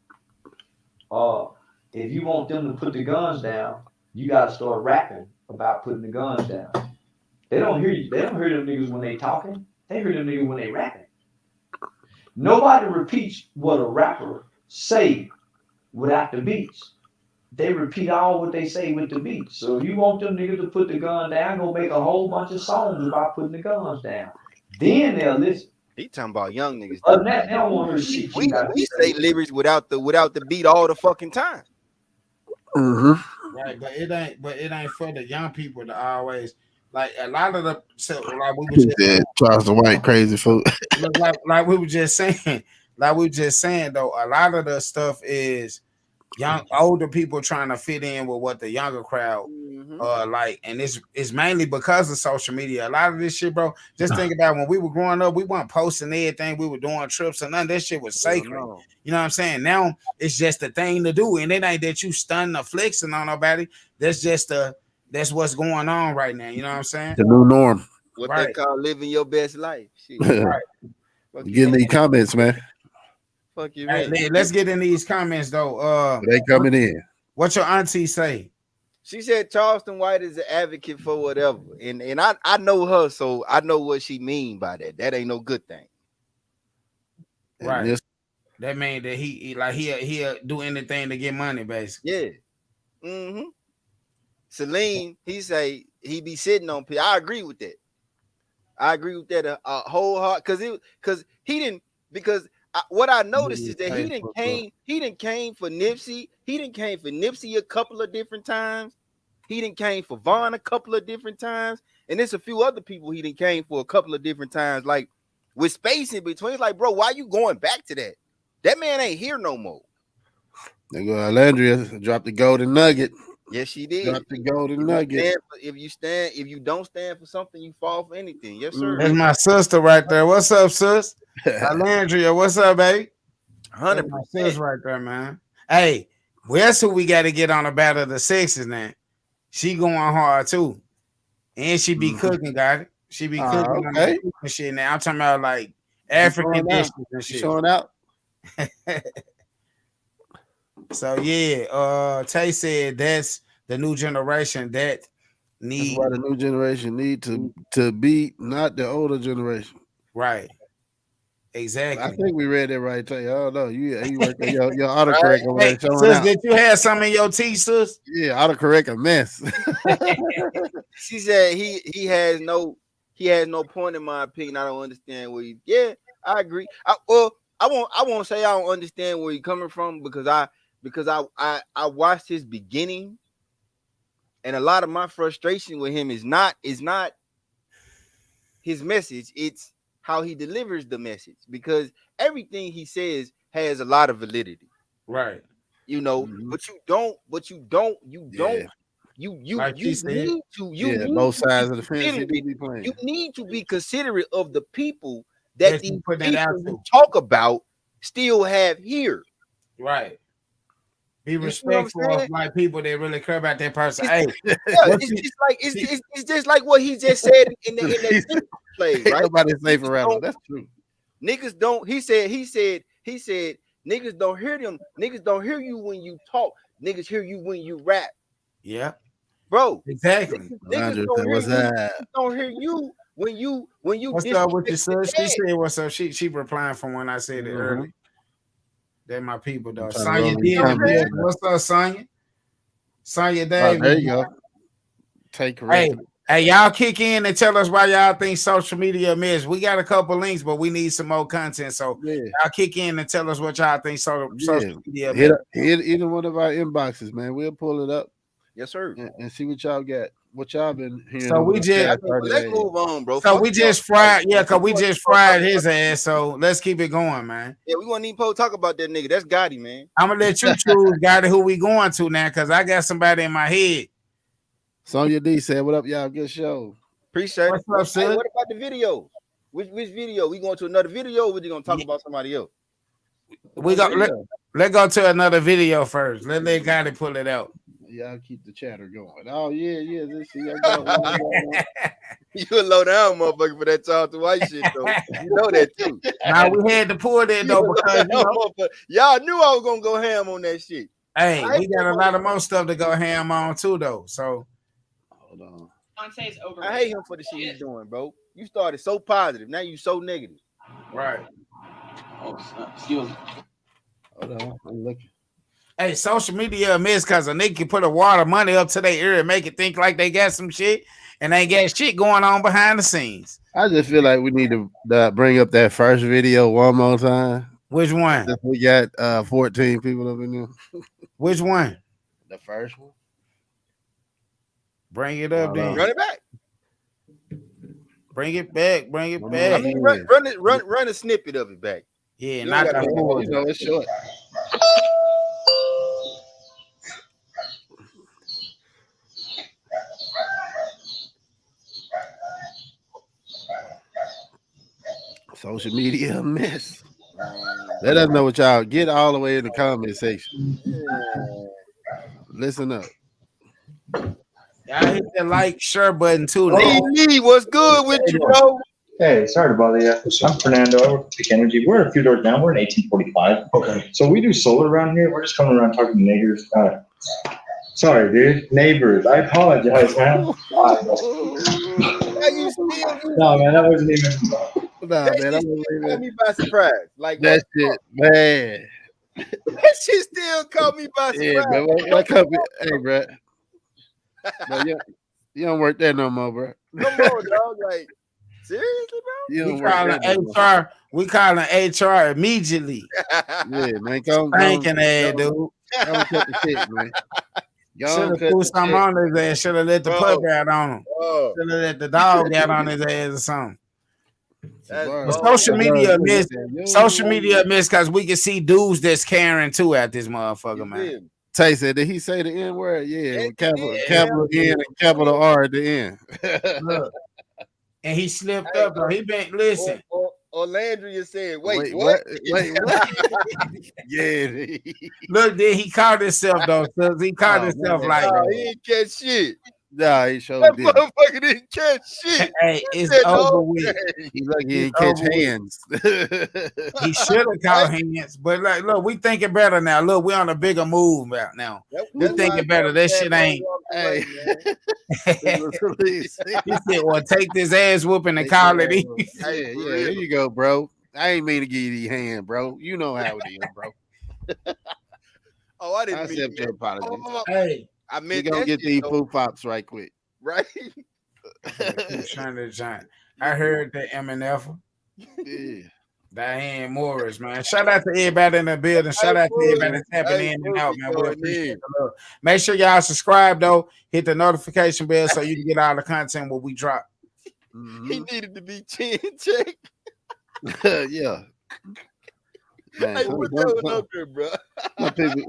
If you want them to put the guns down, you gotta start rapping about putting the guns down. They don't hear you. They don't hear them niggas when they talking. They hear them niggas when they rapping. Nobody repeats what a rapper say without the beats. They repeat all what they say with the beats. So if you want them niggas to put the gun down, go make a whole bunch of songs about putting the guns down. Then they'll listen. He talking about young niggas. Other than that, they don't want to hear shit. We say lyrics without the beat all the fucking time. Right, but it ain't for the young people to always like a lot of the like we were just Charles the White crazy fool. like we were just saying, though, a lot of the stuff is older people trying to fit in with what the younger crowd like, and it's mainly because of social media. A lot of this shit, bro. Just think about when we were growing up, we weren't posting everything, we were doing trips, and none of that shit was sacred. You know what I'm saying? Now it's just a thing to do, and it ain't that you stunning or flexing on nobody. That's what's going on right now. You know what I'm saying? The new norm. What they call living your best life. Shit. Right. Getting these comments, man. Fuck you, hey, let's get in these comments though. They coming in. What your auntie say? She said Charleston White is an advocate for whatever, and I know her, so I know what she mean by that. That ain't no good thing, right? That mean that he'll do anything to get money, basically. Yeah. Celine, he say he be sitting on people. I agree with that. I agree with that a whole heart because what I noticed is that he didn't came for Nipsey. He didn't came for Nipsey a couple of different times. He didn't came for Vaughn a couple of different times. And there's a few other people he didn't came for a couple of different times. Like with space in between. It's like, bro, why you going back to that? That man ain't here no more. There go Alandria, dropped the golden nugget. Yes, she did. Dropped the golden nugget. If you don't stand for something, you fall for anything. Yes, sir. That's my sister right there. What's up, sis? Alandria, what's up, baby? 100%. My sis right there, man. Hey, well, that's who we got to get on the Battle of the Sexes now. She going hard too, and she be cooking, got it. She be cooking on the shit now. I'm talking about like African dishes and shit. Showing out. So yeah, Tay said that's the new generation that That's why the new generation need to be not the older generation. Right. Exactly. I think we read that right, Tay. I don't know. You work on your autocorrect over there showing sis, out. did you have some in your tea, sis? Yeah, autocorrect a mess. She said he has no point in my opinion. I don't understand where he. Yeah, I agree. I won't say I don't understand where he's coming from because I watched his beginning, and a lot of my frustration with him is not his message. It's how he delivers the message, because everything he says has a lot of validity. Right. You know, but you don't like you need to both sides of the fence. You need to be considerate of the people that these put that out people you talk about still have here. Right. Be respectful of like people that really care about that person. Hey, it's just like what he just said in that play, right? Nobody's safe forever. That's true. Niggas don't. He said. Niggas don't hear them. Niggas don't hear you when you talk. Niggas hear you when you rap. Yeah, bro. Exactly. Niggas don't hear you when you. What's up with your sis? She said what's up. She replying from when I said it earlier. They're my people, though. Sonya what's up, Sonya? Sonya Dave. There you go. Take correct. Hey, Hey, y'all kick in and tell us why y'all think social media miss. We got a couple links, but we need some more content. So y'all kick in and tell us what y'all think social media miss. Hit either one of our inboxes, man. We'll pull it up. Yes, sir. And see what y'all got. What y'all been hearing. So we just let's move on, bro. So we just fried, because we just fried his ass. So let's keep it going, man. Yeah, we want to talk about that nigga. That's Gotti, man. I'm gonna let you choose, Gotti, who we going to now, because I got somebody in my head. Sonya D said, "What up, y'all? Good show. Appreciate What's it. up, son? Hey, what about the video? Which video? We going to another video? Or we gonna talk about somebody else? We go. Let's go to another video first. Let Gotti pull it out. Y'all keep the chatter going. Oh yeah. This you a low down motherfucker for that talk to white shit though. You know that too. Now we had to pull that though because y'all knew I was gonna go ham on that shit. Hey, we got a lot of more stuff to go ham on too though. So hold on. I hate him for the shit he's doing, bro. You started so positive, now you so negative. Right. Oh, excuse me. Hold on, I'm looking. Hey, social media a miss because a nigga can put a wad of money up to their ear and make it think like they got some shit and they got shit going on behind the scenes. I just feel like we need to bring up that first video one more time. Which one? We got 14 people up in there. Which one? The first one. Bring it up, then. Run it back. Bring it back. Bring it back. I mean, run a snippet of it back. Yeah, not that whole. You know, it's short. Social media a mess. Let us know what y'all get all the way in the comment section. Listen up. Y'all hit the like, share button too. Lee, what's good with you, bro? Hey, sorry to bother you. I'm Fernando. I work at Peak Energy. We're a few doors down. We're in 1845. Okay. So we do solar around here. We're just coming around talking to neighbors. Sorry, dude. Neighbors. I apologize, man. No, man, that wasn't even. Nah, man, that caught me by surprise. Like that shit, man. That shit still caught me by surprise. Yeah, man. Hey, bro. You don't work there no more, bro. Come on, dog. Like, seriously, bro? We calling HR immediately. Yeah, man. Thanking that, dude. Come cut the shit, man. Should have put something on his ass. Should have let the pup out on him. Should have let the dog out on his ass or something. Social media miss. Social media miss because we can see dudes that's caring too at this motherfucker, man. Tay said, did he say the N word? Yeah, with capital N and capital R at the end. Look. And he slipped up though. He been listen. Orlandria said, wait, what? Yeah. Look, then he caught himself though. So he caught himself like he didn't catch shit. Nah, he showed that motherfucker didn't catch shit. Hey, it's over with. He's like he didn't catch hands. He should have caught hands, but like, look, we thinking better now. Look, we on a bigger move now. We thinking better. That shit ain't. Hey. He said, "Well, take this ass whooping and call it in." Hey, yeah, there you go, bro. I ain't mean to give you the hand, bro. You know how it is, bro. I didn't mean accept your apology. Hey. I meant we gonna get these food pops right quick. Right? I heard the MNF. Yeah. Diane Morris, man. Shout out to everybody in the building. Shout out to everybody that's tapping in and out, man. We appreciate the love. Make sure y'all subscribe though. Hit the notification bell so you can get all the content when we drop. He needed to be chin checked. Yeah. Man, hey, put that one up there, bro.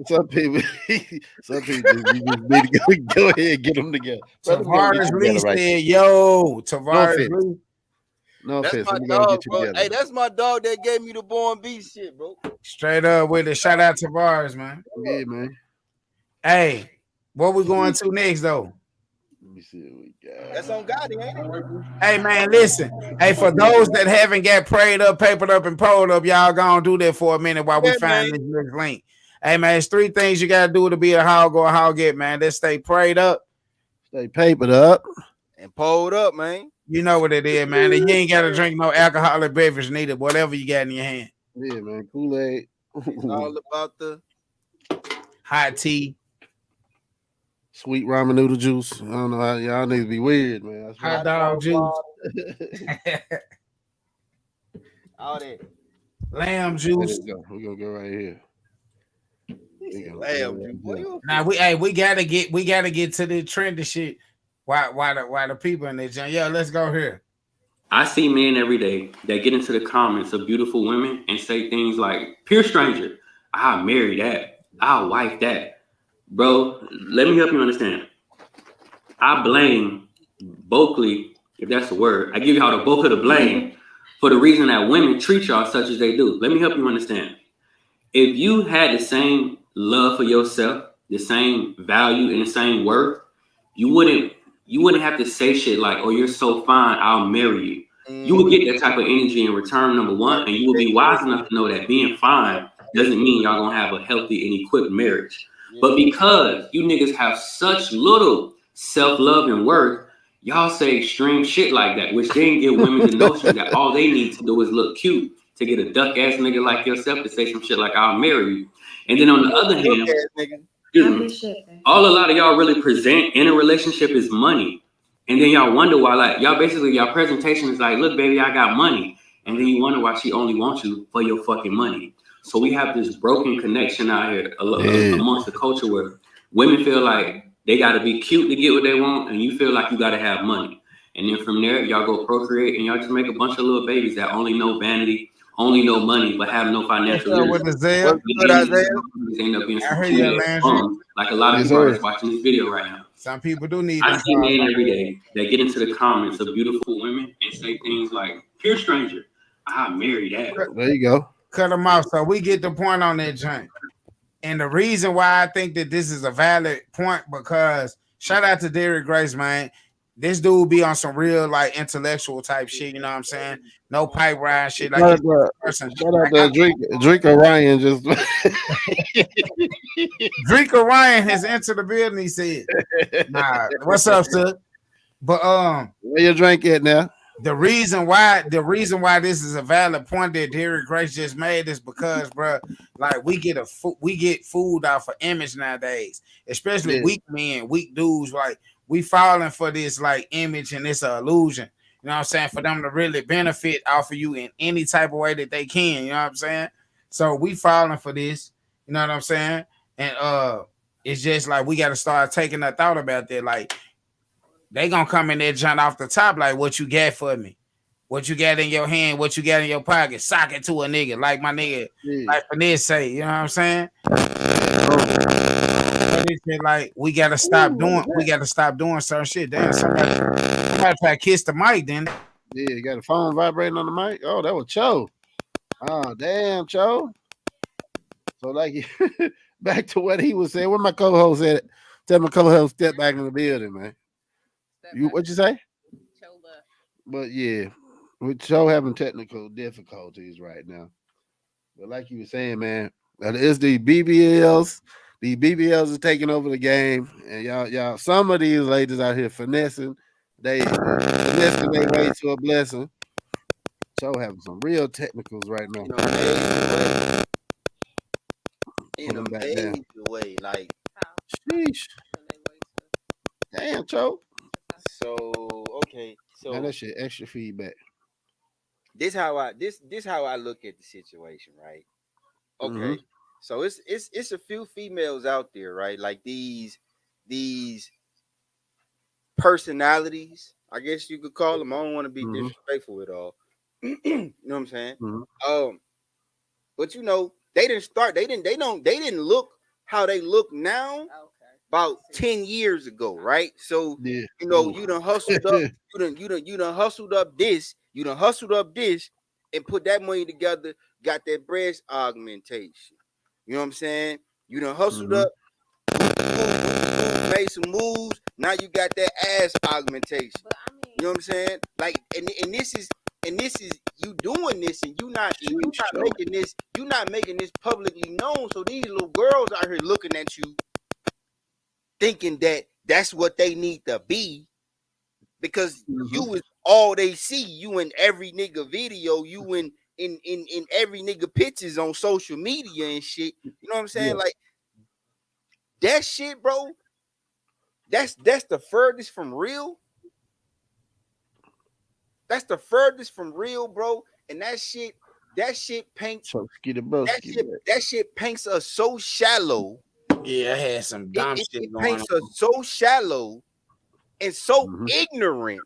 Some people you just need to go ahead and get them together. Tavares Lee said, "Yo, Tavares Lee." No offense. That's my dog, bro. Hey, that's my dog that gave me the BornBeast shit, bro. Straight up with it. Shout out to Tavares, man. Yeah, man. Hey, what we going to next though? Let me see what we got. That's on Gotti, ain't it? Hey, man, listen. Hey, for those that haven't got prayed up, papered up, and pulled up, y'all gonna do that for a minute while we find this next link. Hey, man, it's 3 things you gotta do to be a hog or a hogget, man. Let's stay prayed up, stay papered up, and pulled up, man. You know what it is, man. And you ain't gotta drink no alcoholic beverage neither, whatever you got in your hand. Yeah, man. Kool-Aid. It's all about the hot tea. Sweet ramen noodle juice. I don't know how y'all need to be weird, man. Hot dog juice. All that. Lamb juice. We're gonna go right here. Lamb juice. Now we gotta get to the trendy shit. Why the people in there? Yeah, let's go here. I see men every day that get into the comments of beautiful women and say things like, pure stranger, I'll marry that. I'll wife that. Bro, let me help you understand. I blame vocally, if that's the word, I give y'all the bulk of the blame for the reason that women treat y'all such as they do. Let me help you understand. If you had the same love for yourself, the same value and the same worth, you wouldn't have to say shit like, oh, you're so fine, I'll marry you. You would get that type of energy in return, number one, and you would be wise enough to know that being fine doesn't mean y'all gonna have a healthy and equipped marriage. But because you niggas have such little self-love and worth, y'all say extreme shit like that, which then give women the notion that all they need to do is look cute to get a duck ass nigga like yourself to say some shit like I'll marry you. And then on the other hand, all a lot of y'all really present in a relationship is money. And then y'all wonder why, like, y'all presentation is like, look, baby, I got money. And then you wonder why she only wants you for your fucking money. So we have this broken connection out here amongst the culture where women feel like they got to be cute to get what they want, and you feel like you got to have money. And then from there, y'all go procreate, and y'all just make a bunch of little babies that only know vanity, only know money, but have no financial literacy. End up being some like a lot of people are just watching this video right now. Some people do need. I see men every day that get into the comments of beautiful women and say things like, pure stranger, I'll marry that. There you go. Cut them off. So we get the point on that joint. And the reason why I think that this is a valid point, because shout out to Derrick Grace, man. This dude be on some real like intellectual type shit, you know what I'm saying? No pipe ride shit. Like shout out to Drink Orion just Drink Orion has entered the building, he said. Nah, what's up, sir? But where your drink at now? The reason why this is a valid point that Derrick Grace just made is because, bro, like we get food off of image nowadays, especially weak men, weak dudes. Like we falling for this like image and this illusion. You know what I'm saying? For them to really benefit off of you in any type of way that they can. You know what I'm saying? So we falling for this. You know what I'm saying? And it's just like we got to start taking a thought about that. Like they gonna come in there, jump off the top, like what you got for me, what you got in your hand, what you got in your pocket, sock it to a nigga, like my nigga, like Finesse say. You know what I'm saying? Like we gotta stop doing certain shit. Damn, somebody try to kiss the mic, then. Yeah, you got a phone vibrating on the mic. Oh, that was Cho. Oh, damn, Cho. So like back to what he was saying. Where my co-host at? Tell my co-host step back in the building, man. What'd you say? But yeah, with Cho having technical difficulties right now. But like you were saying, man, it's the BBLs. The BBLs are taking over the game, and y'all. Some of these ladies out here finessing, finessing their way to a blessing. Cho having some real technicals right now. In a major way, like. Sheesh. Damn, Cho. So okay, so man, that shit extra feedback. This how I look at the situation, right? Okay, so it's a few females out there, right? Like these personalities, I guess you could call them. I don't want to be disrespectful at all. You know what I'm saying? But you know, they didn't look how they look now. About 10 years ago, right? So you know, you done hustled up, you done hustled up this, and put that money together, got that breast augmentation. You know what I'm saying? You done hustled up, made some moves. Now you got that ass augmentation. You know what I'm saying? Like, and this is you doing this, and you're not making this publicly known. So these little girls out here looking at you, thinking that that's what they need to be, because you is all they see. You in every nigga video, you in every nigga pictures on social media and shit. You know what I'm saying? Like that shit, bro. That's the furthest from real. That's the furthest from real, bro. And that shit paints that shit paints us so shallow. Yeah, I had some dumb shit going paints on. us so shallow and so ignorant.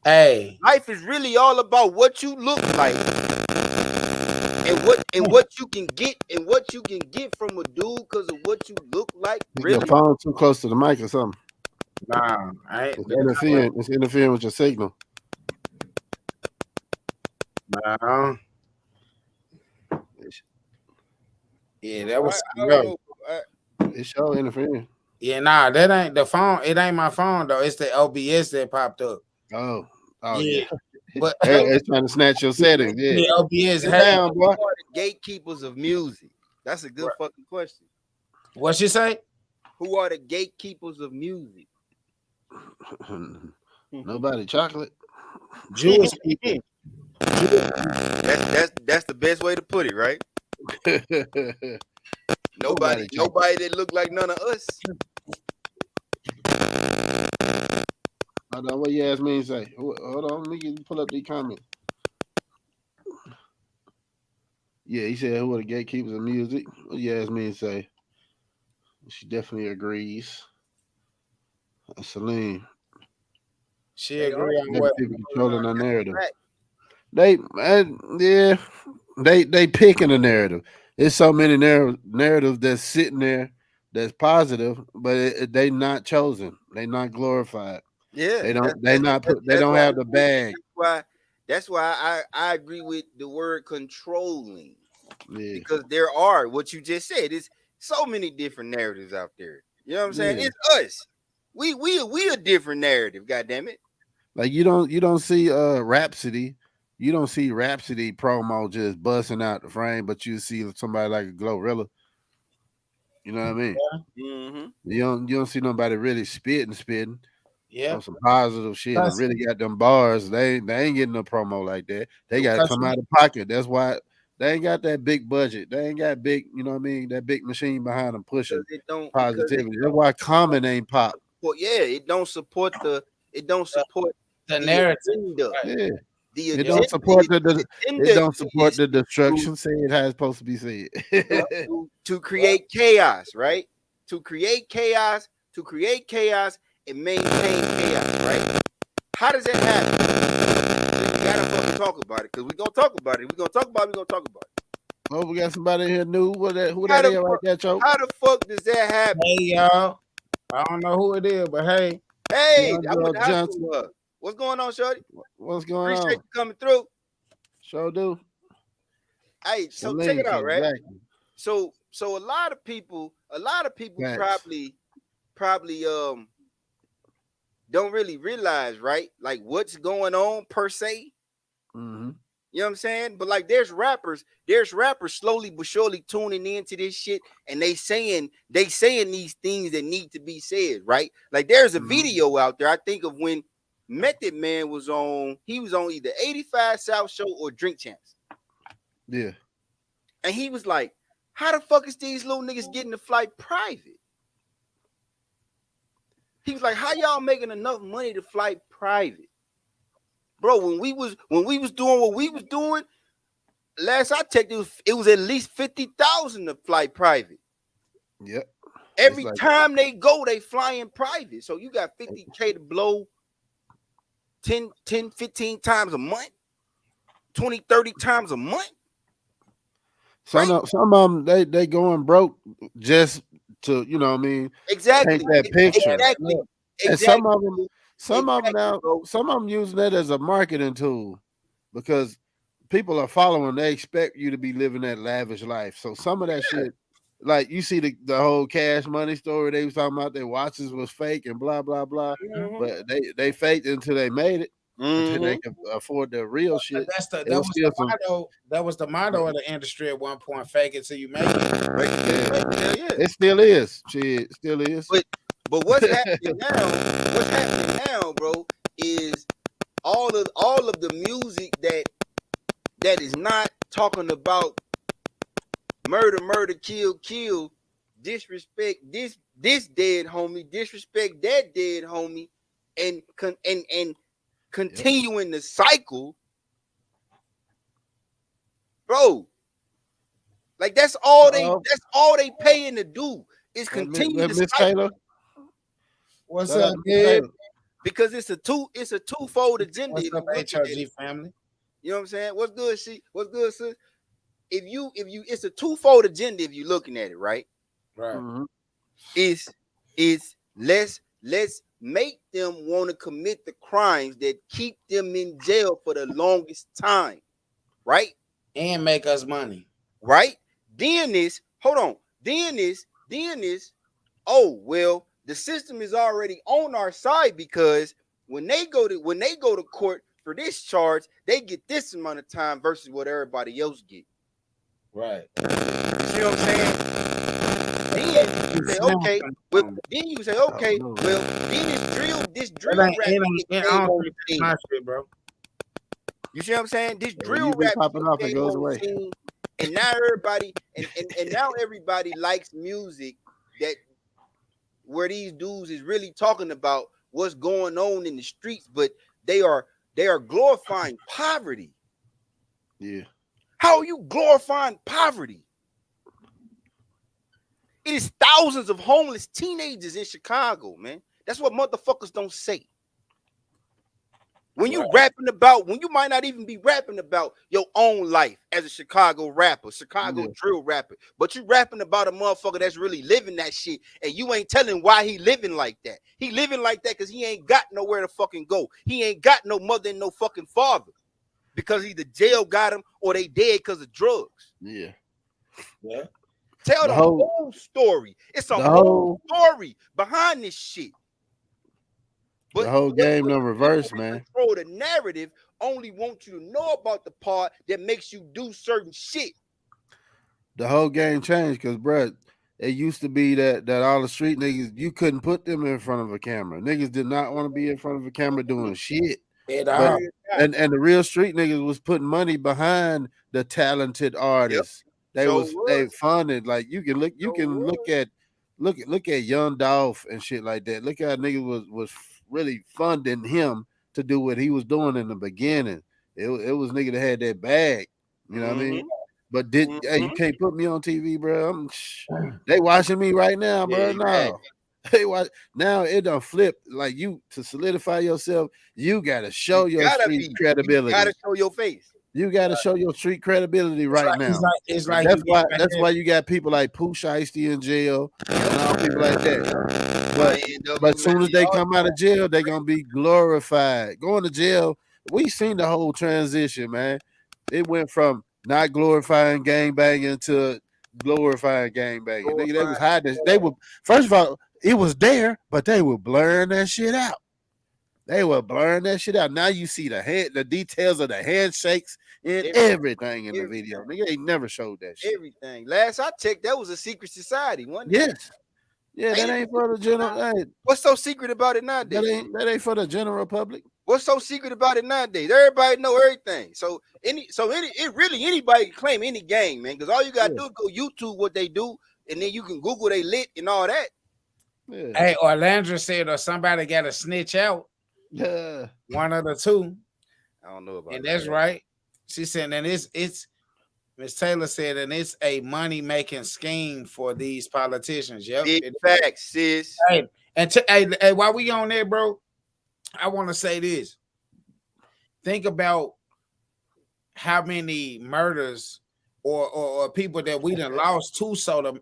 Hey, life is really all about what you look like and what you can get from a dude because of what you look like. Your Really? phone too close to the mic or something. Nah, it's interfering with your signal. Nah. Yeah, that was It's show interfering. Yeah, nah, that ain't the phone. It ain't my phone though. It's the OBS that popped up. Oh yeah. But it's trying to snatch your settings. Yeah, OBS. Sit down, boy. Who are the gatekeepers of music? That's a good fucking question. What she say? Who are the gatekeepers of music? Nobody. Chocolate. Jewish people. That's the best way to put it, right? Nobody that look like none of us. Hold on, what Yasmin say? Hold on, let me pull up the comments. Yeah, he said who are the gatekeepers of music? What Yasmin say? She definitely agrees. Celine. She agree on what? People controlling the narrative. They picking a narrative. There's so many narratives that's sitting there that's positive, but they not chosen. They not glorified. Yeah, they don't. They don't have the bag. That's why I agree with the word controlling. Yeah. Because there are what you just said. It's so many different narratives out there. You know what I'm saying? Yeah. It's us. We a different narrative. God damn it. Like you don't see Rhapsody. You don't see Rhapsody promo just busting out the frame, but you see somebody like a Glorilla. You know what I mean? Mm-hmm. You don't see nobody really spitting. Yeah. On some positive shit and really got them bars. They ain't getting no promo like that. They got to come out of pocket. That's why they ain't got that big budget. They ain't got big, you know what I mean? That big machine behind them pushing positivity. That's why Common ain't pop. Well, yeah, it don't support the narrative. Agenda. Yeah. It don't support the destruction. Say it how it's supposed to be said. to create chaos, right? To create chaos and maintain chaos, right? How does that happen? We gotta fucking talk about it because we're gonna talk about it. We're gonna talk about it. Oh, we got somebody in here new. Who that is right there, Choke? How the fuck does that happen? Hey y'all. I don't know who it is, but hey. Hey, I went to high school with her. What's going on, shorty? What's going on? Appreciate you coming through. Sure do. Hey, so check it out, right? Exactly. So a lot of people probably don't really realize, right? Like what's going on per se. Mm-hmm. You know what I'm saying? But like there's rappers slowly but surely tuning into this shit and they saying these things that need to be said, right? Like there's a video out there, I think of when Method Man was on either 85 South Show or Drink Champs. Yeah. And he was like, how the fuck is these little niggas getting the flight private? He was like, how y'all making enough money to fly private? Bro, when we was doing what we was doing, last I checked, it was at least 50,000 to fly private. Yep. Every time they go, they fly in private. So you got 50K to blow 10, 15 times a month, 20, 30 times a month. Some of them they going broke just to, you know what I mean? Exactly. Paint that picture. Exactly. And some of them using that as a marketing tool because people are following. They expect you to be living that lavish life. So some of that shit, like you see the whole Cash Money story they was talking about, their watches was fake and blah blah blah. Mm-hmm. But they faked it until they made it. Until they could afford the real shit. That was the motto of the industry at one point. Fake it till you make it. Yeah. It still is. Shit, still is. But what's happening now, bro, is all of the music that is not talking about murder, kill, disrespect this dead homie, disrespect that dead homie, and continuing the cycle, bro. Like that's all they paying to do is continue the Miss cycle. Taylor. What's Shout out up, to Miss kid? Taylor. Because it's a twofold agenda. What's if up, you look at H.O.G it. family? You know what I'm saying? What's good, shit? What's good, sis? If you, it's a twofold agenda. If you're looking at it, right? Right. Is let's make them want to commit the crimes that keep them in jail for the longest time, right? And make us money, right? Then this, hold on. Then this, oh well, the system is already on our side because when they go to court for this charge, they get this amount of time versus what everybody else get. right? You know what I'm saying? Then you say, okay, well, then you say, okay, well, then this drill rap came on the scene. My shit, bro. You see what I'm saying? This When drill you be rap popping off, it came goes on the away. scene, and now everybody and now everybody likes music that where these dudes is really talking about what's going on in the streets, but they are glorifying poverty. Yeah. How are you glorifying poverty? It is thousands of homeless teenagers in Chicago, man. That's what motherfuckers don't say. When you rapping about, when you might not even be rapping about your own life as a Chicago rapper, Chicago drill rapper, but you rapping about a motherfucker that's really living that shit, and you ain't telling why he living like that. He living like that because he ain't got nowhere to fucking go. He ain't got no mother and no fucking father because either jail got him or they dead because of drugs. Yeah. Yeah. Tell the whole story. It's a whole story behind this shit. But the whole game done reverse, man. Control the narrative, only want you to know about the part that makes you do certain shit. The whole game changed because, bruh, it used to be that all the street niggas, you couldn't put them in front of a camera. Niggas did not want to be in front of a camera doing shit. But, and the real street niggas was putting money behind the talented artists. They funded. Like you can look at Young Dolph and shit like that. Look how niggas was really funding him to do what he was doing in the beginning. It was nigga that had that bag. You know what I mean? But hey, you can't put me on TV, bro. They watching me right now, bro. No. They watch now. It done flipped. Like you to solidify yourself, you gotta show your street credibility. You gotta show your face. You gotta show your street credibility right now. It's like that's why you got people like Pooh Shiesty in jail and all people like that. But as soon as they come out of jail, they're gonna be glorified. Going to jail, we seen the whole transition, man. It went from not glorifying gangbanging to glorifying gangbanging. Nigga, they was hiding. They were, first of all, it was there, but they were blurring that shit out. They were blurring that shit out. Now you see the details of the handshakes and everything in the video. Nigga, they never showed that shit. Everything. Last I checked, that was a secret society, wasn't it? Yes. Yeah, that ain't for the general. What's so secret about it nowadays? That ain't for the general public. What's so secret about it nowadays? Everybody know everything. So anybody can claim any gang, man. Because all you gotta do is go YouTube what they do, and then you can Google they lit and all that. Yeah. Hey, Orlandra said, or somebody got to snitch out. Yeah, one of the two. I don't know about and that. that's right. She said, and it's Miss Taylor said, and it's a money making scheme for these politicians. Yep, big facts, sis. Hey, and hey, while we on there, bro, I want to say this. Think about how many murders or people that we done lost to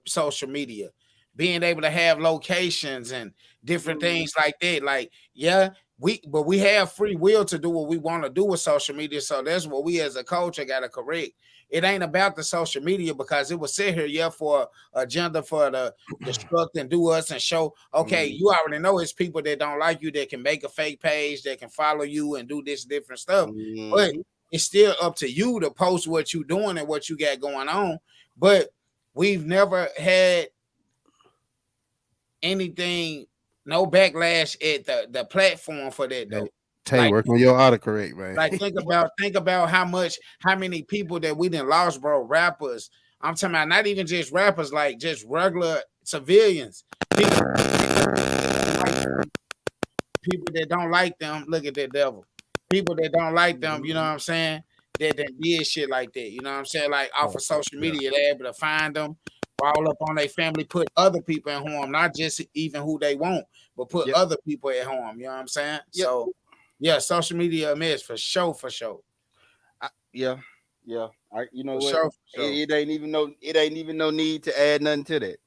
social media, being able to have locations and different things like that. Like, yeah, we have free will to do what we want to do with social media. So that's what we as a culture got to correct. It ain't about the social media because it was sit here, for agenda for the destruct and do us and show, okay, you already know it's people that don't like you that can make a fake page, that can follow you and do this different stuff. But it's still up to you to post what you're doing and what you got going on. But we've never had anything, no backlash at the platform for that though. Tay, work on your autocorrect, man. Like think about how many people that we done lost, bro. Rappers. I'm talking about not even just rappers, like just regular civilians. People that don't like them, look at that devil. People that don't like them, you know what I'm saying? That did shit like that. You know what I'm saying? Like off of social media, they're able to find them, roll up on their family, put other people in harm, not just even who they want, but put other people at harm. You know what I'm saying? So yeah, social media a mess for sure, for sure. Yeah. You know For what? sure. It ain't even no need to add nothing to that.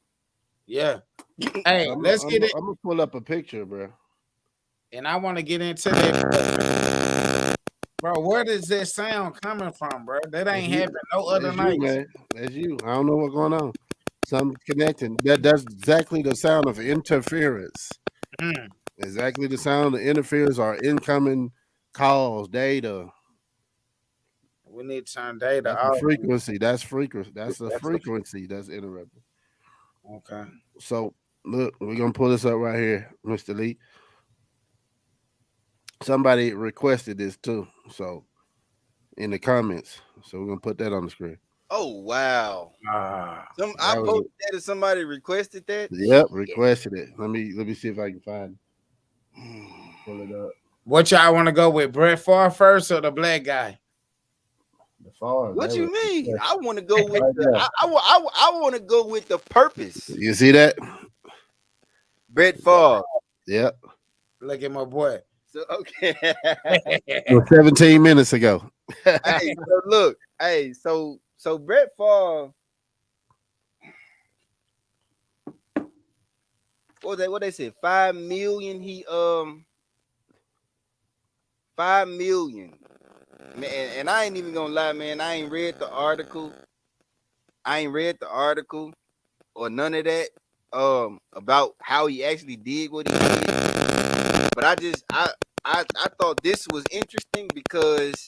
Yeah. Hey, let's get it. I'm gonna pull up a picture, bro. And I want to get into that. Bro, where does that sound coming from, bro? That ain't happened no other night. Man. That's you. I don't know what's going on. Something's connecting. That's exactly the sound of interference. Exactly the sound of interference or incoming calls, data. We need to turn data That's off. frequency. That's frequency. That's a frequency that's interrupting. Okay. So look, we're gonna pull this up right here, Mr. Lee. Somebody requested this too. So in the comments. So we're gonna put that on the screen. Oh wow. I posted that and somebody requested that. Yep, requested it. Let me see if I can find it. Pull it up. What y'all want to go with, Brett Favre first or the black guy? The Favre. What you mean? I want to go with I want to go with the purpose. You see that? Brett Favre. Yep. Look at my boy. So okay. 17 minutes ago. Hey, so look. Hey, so Brett Favre. What they said? 5 million. 5 million. Man, and I ain't even gonna lie, man. I ain't read the article. Or none of that. About how he actually did what he did. But I thought this was interesting because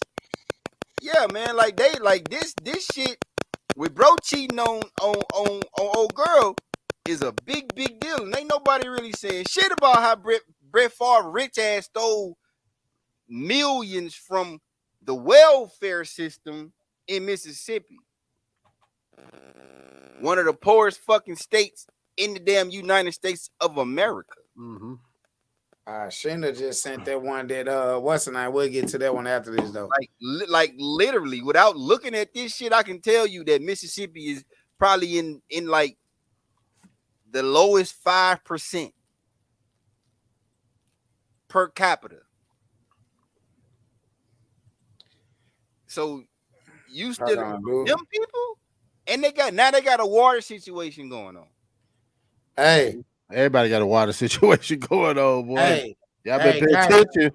yeah, man, like this shit with bro cheating on old girl is a big deal, and ain't nobody really saying shit about how Brett Favre rich ass stole millions from the welfare system in Mississippi, one of the poorest fucking states in the damn United States of America. Sheena just sent that one that what's the name? We'll get to that one after this though. Like literally, without looking at this shit, I can tell you that Mississippi is probably in like the lowest 5% per capita. So you still them people, and they got a water situation going on. Hey, everybody got a water situation going on, boy. Hey, y'all better pay attention.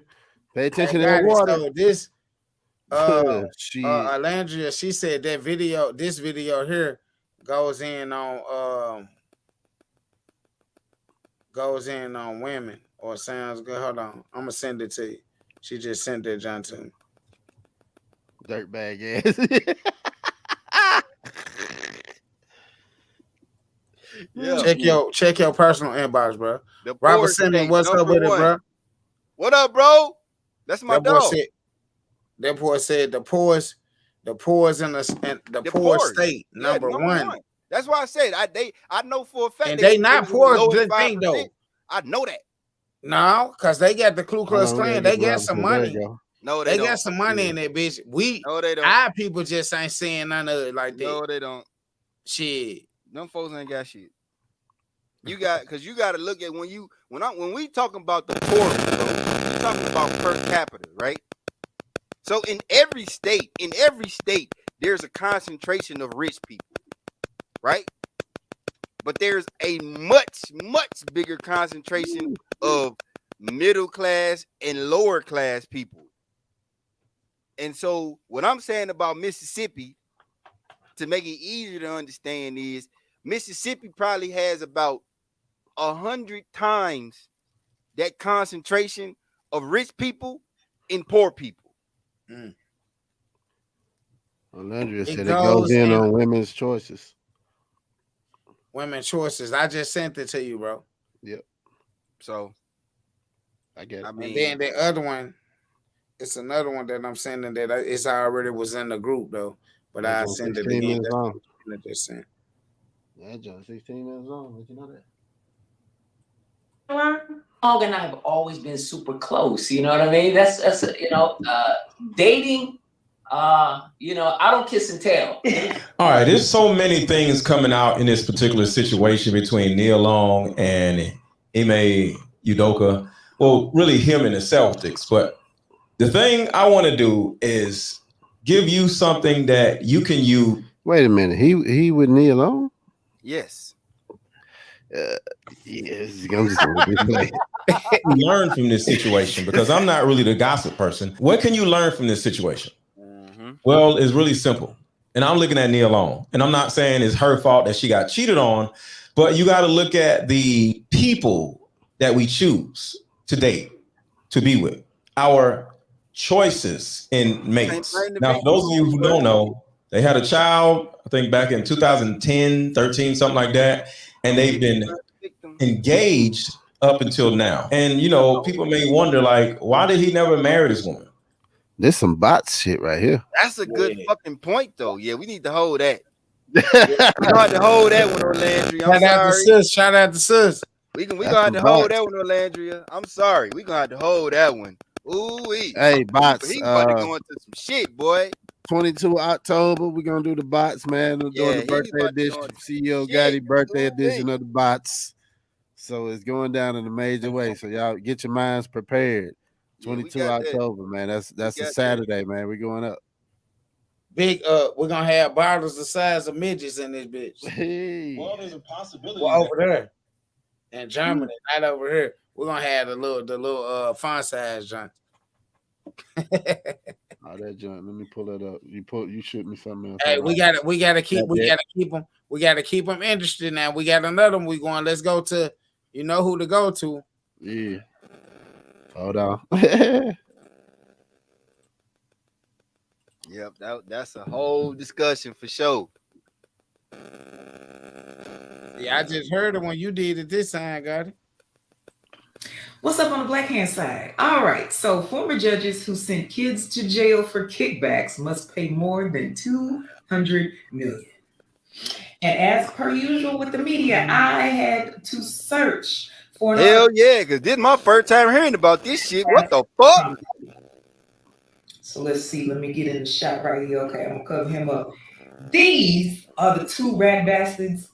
Pay attention to that water. So this Alandria, she said that this video here goes in on women or sounds good. Hold on, I'm gonna send it to you. She just sent that John to me. Dirtbag ass. Yeah. Check your personal inbox, bro. Robert Simmons, what's up with it, bro? What up, bro? That's my dog. That boy said the poorest in the poor state, number one. That's why I said I know for a fact. And they not poor. Good thing though. I know that. No, because they got the Ku Klux Klan. They got some money. No, they got some money in that bitch. They don't. Our people just ain't saying none of it like that. No, they don't. Shit. Them folks ain't got shit. You got to look at when we talking about the poor, bro, we talking about per capita, right? So in every state, there's a concentration of rich people, right? But there's a much bigger concentration of middle class and lower class people. And so what I'm saying about Mississippi, to make it easier to understand, is Mississippi probably has about 100 times that concentration of rich people and poor people. Alandria said it goes in on women's choices. Women's choices. I just sent it to you, bro. Yep. So I get it. And then the other one, it's another one that I'm sending that it's already was in the group though, but I send it again. Just sent. Yeah, John, 16 minutes long. Did you know that? Og and I have always been super close. You know what I mean? That's dating. I don't kiss and tell. All right, there's so many things coming out in this particular situation between Neil Long and Ime Udoka. Well, really him and the Celtics. But the thing I want to do is give you something that you can use. Wait a minute. He with Neil Long? Yes. Yes, I'm just gonna learn from this situation, because I'm not really the gossip person. What can you learn from this situation? Well, it's really simple. And I'm looking at Neil Long, and I'm not saying it's her fault that she got cheated on, but you got to look at the people that we choose to date, to be with, our choices in mates. Now, for those of you who don't know, they had a child, I think back in 2010, 13, something like that. And they've been engaged up until now. And, people may wonder, like, why did he never marry this woman? There's some bots shit right here. That's a good fucking point, though. Yeah, we need to hold that. We gonna have to hold that one, Orlandria. I'm sorry. Shout out to sis. We gonna have to hold that one, Orlandria. I'm sorry. We gonna have to hold that one. Ooh-wee. Hey, bots. He about to go into some shit, boy. 22 October, we're gonna do the bots, man. We're doing the birthday edition, CEO.Gatti birthday edition of the bots. So it's going down in a major way. So y'all get your minds prepared. 22 October, man. That's a Saturday, man. We're going up. Big we're gonna have bottles the size of midgets in this bitch. Hey. Well, there's a possibility. Well, over there in Germany, not over here. We're gonna have the little font size joint. Oh, that joint. Let me pull that up. You shoot me something else. Hey, we gotta keep them interested now. We got another one. We going. Let's go to. You know who to go to. Yeah. Hold on. Yep, that's a whole discussion for sure. Yeah, I just heard it when you did it this time, got it. What's up on the black hand side? All right, so former judges who sent kids to jail for kickbacks must pay more than $200 million. And as per usual with the media, I had to search for an hell yeah, because this is my first time hearing about this shit. What the fuck? So let's see. Let me get in the shot right here. Okay, I'm gonna cover him up. These are the two rat bastards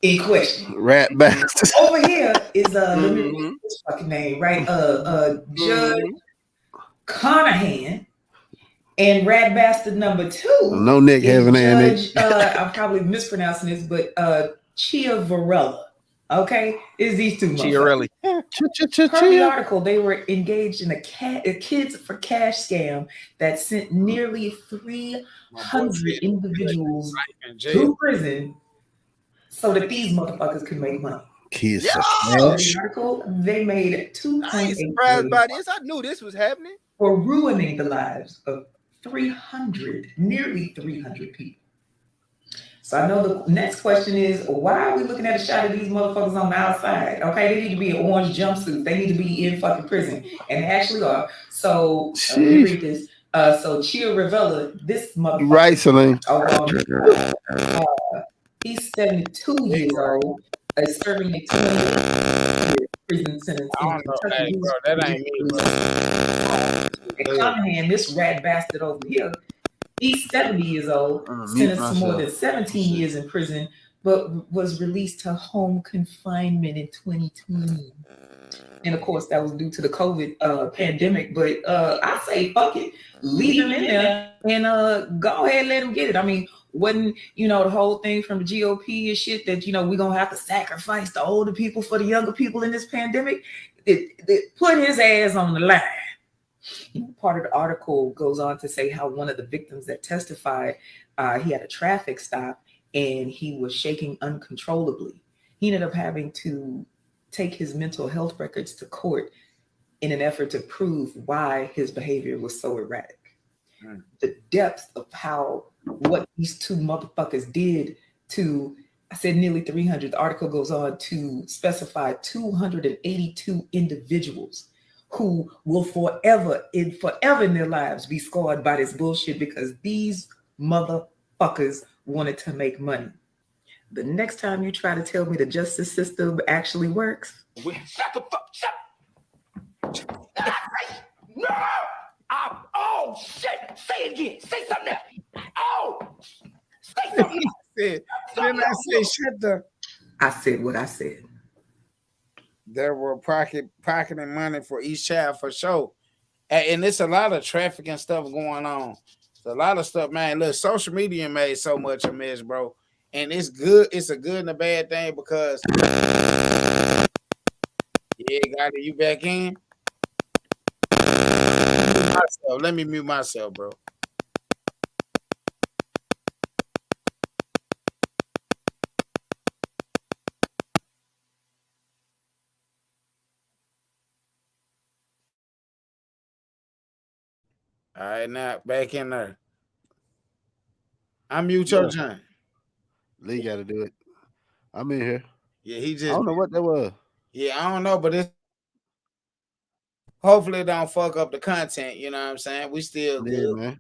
in question. Rat bastards. Over here is let me get this fucking name right. Judge Conahan and rat bastard number 2. No Nick having Judge. I'm probably mispronouncing this, but Chia Varela. Okay, is these two Chiarelli. Per the article, they were engaged in a kids for cash scam that sent nearly 300 individuals to prison so that these motherfuckers could make money. Kids For the article, they made $2.8 I ain't surprised by this. I knew this was happening. For ruining the lives of nearly 300 people. So I know the next question is, why are we looking at a shot of these motherfuckers on the outside? Okay, they need to be in orange jumpsuits. They need to be in fucking prison. And they actually are. So let me read this. So Chia Rivella, this motherfucker. Right, Celine. He's 72 years old, serving a 200 prison sentence. That ain't me, bro. Conahan, this rat bastard over here, he's 70 years old, sentenced to more than 17 years in prison, but was released to home confinement in 2020. And of course, that was due to the COVID pandemic. But I say, fuck it, leave him in there and go ahead and let him get it. I mean, wasn't the whole thing from the GOP and shit that we're gonna have to sacrifice the older people for the younger people in this pandemic? It put his ass on the line. Part of the article goes on to say how one of the victims that testified, he had a traffic stop and he was shaking uncontrollably. He ended up having to take his mental health records to court in an effort to prove why his behavior was so erratic. The depth of what these two motherfuckers did to, I said nearly 300. The article goes on to specify 282 individuals who will forever in their lives be scarred by this bullshit because these motherfuckers wanted to make money. the next time you try to tell me the justice system actually works. Shut the fuck up. No! Oh, shit. Say it again. Say something else. Oh! Say something else. Didn't I say shut the? I said what I said. There were pocketing money for each child for sure. And it's a lot of trafficking stuff going on. It's a lot of stuff, man. Look, social media made so much a mess, bro. And it's good. It's a good and a bad thing because got it. You back in? Let me mute myself, bro. All right, now back in there. I'm mute your John. Lee got to do it. I'm in here. Yeah, he just. I don't know what that was. Yeah, I don't know, but it's hopefully it don't fuck up the content. You know what I'm saying? We still good, man.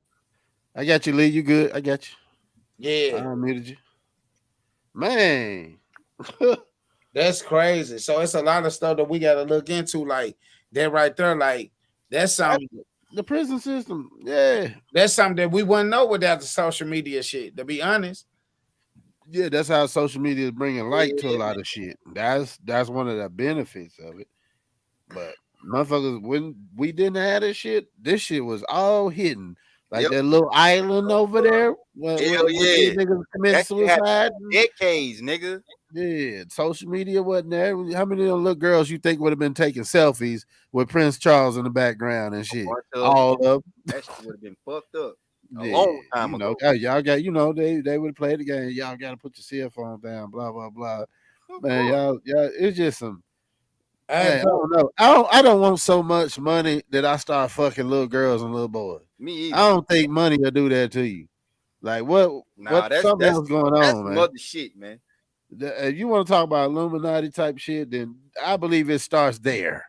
I got you, Lee. You good? I got you. Yeah, I unmuted you. Man, that's crazy. So it's a lot of stuff that we got to look into, like that right there. Like that's something. The prison system, yeah, that's something that we wouldn't know without the social media shit. To be honest. Yeah, that's how social media is bringing light to a lot of shit. That's one of the benefits of it. But motherfuckers, when we didn't have this shit was all hidden. Like that little island over there. When these niggas commit suicide. Decades, nigga. Yeah, social media wasn't there. How many of them little girls you think would have been taking selfies with Prince Charles in the background and shit? All of that shit would have been fucked up a yeah, long time ago. Y'all got, they would play the game. Y'all got to put your cell phone down. Blah blah blah. Man, y'all, it's just some. Man, I don't know. I don't want so much money that I start fucking little girls and little boys. Me either. I don't think money will do that to you. Like what? That's something else going on, man. Mother shit, man. If you want to talk about Illuminati type shit, then I believe it starts there.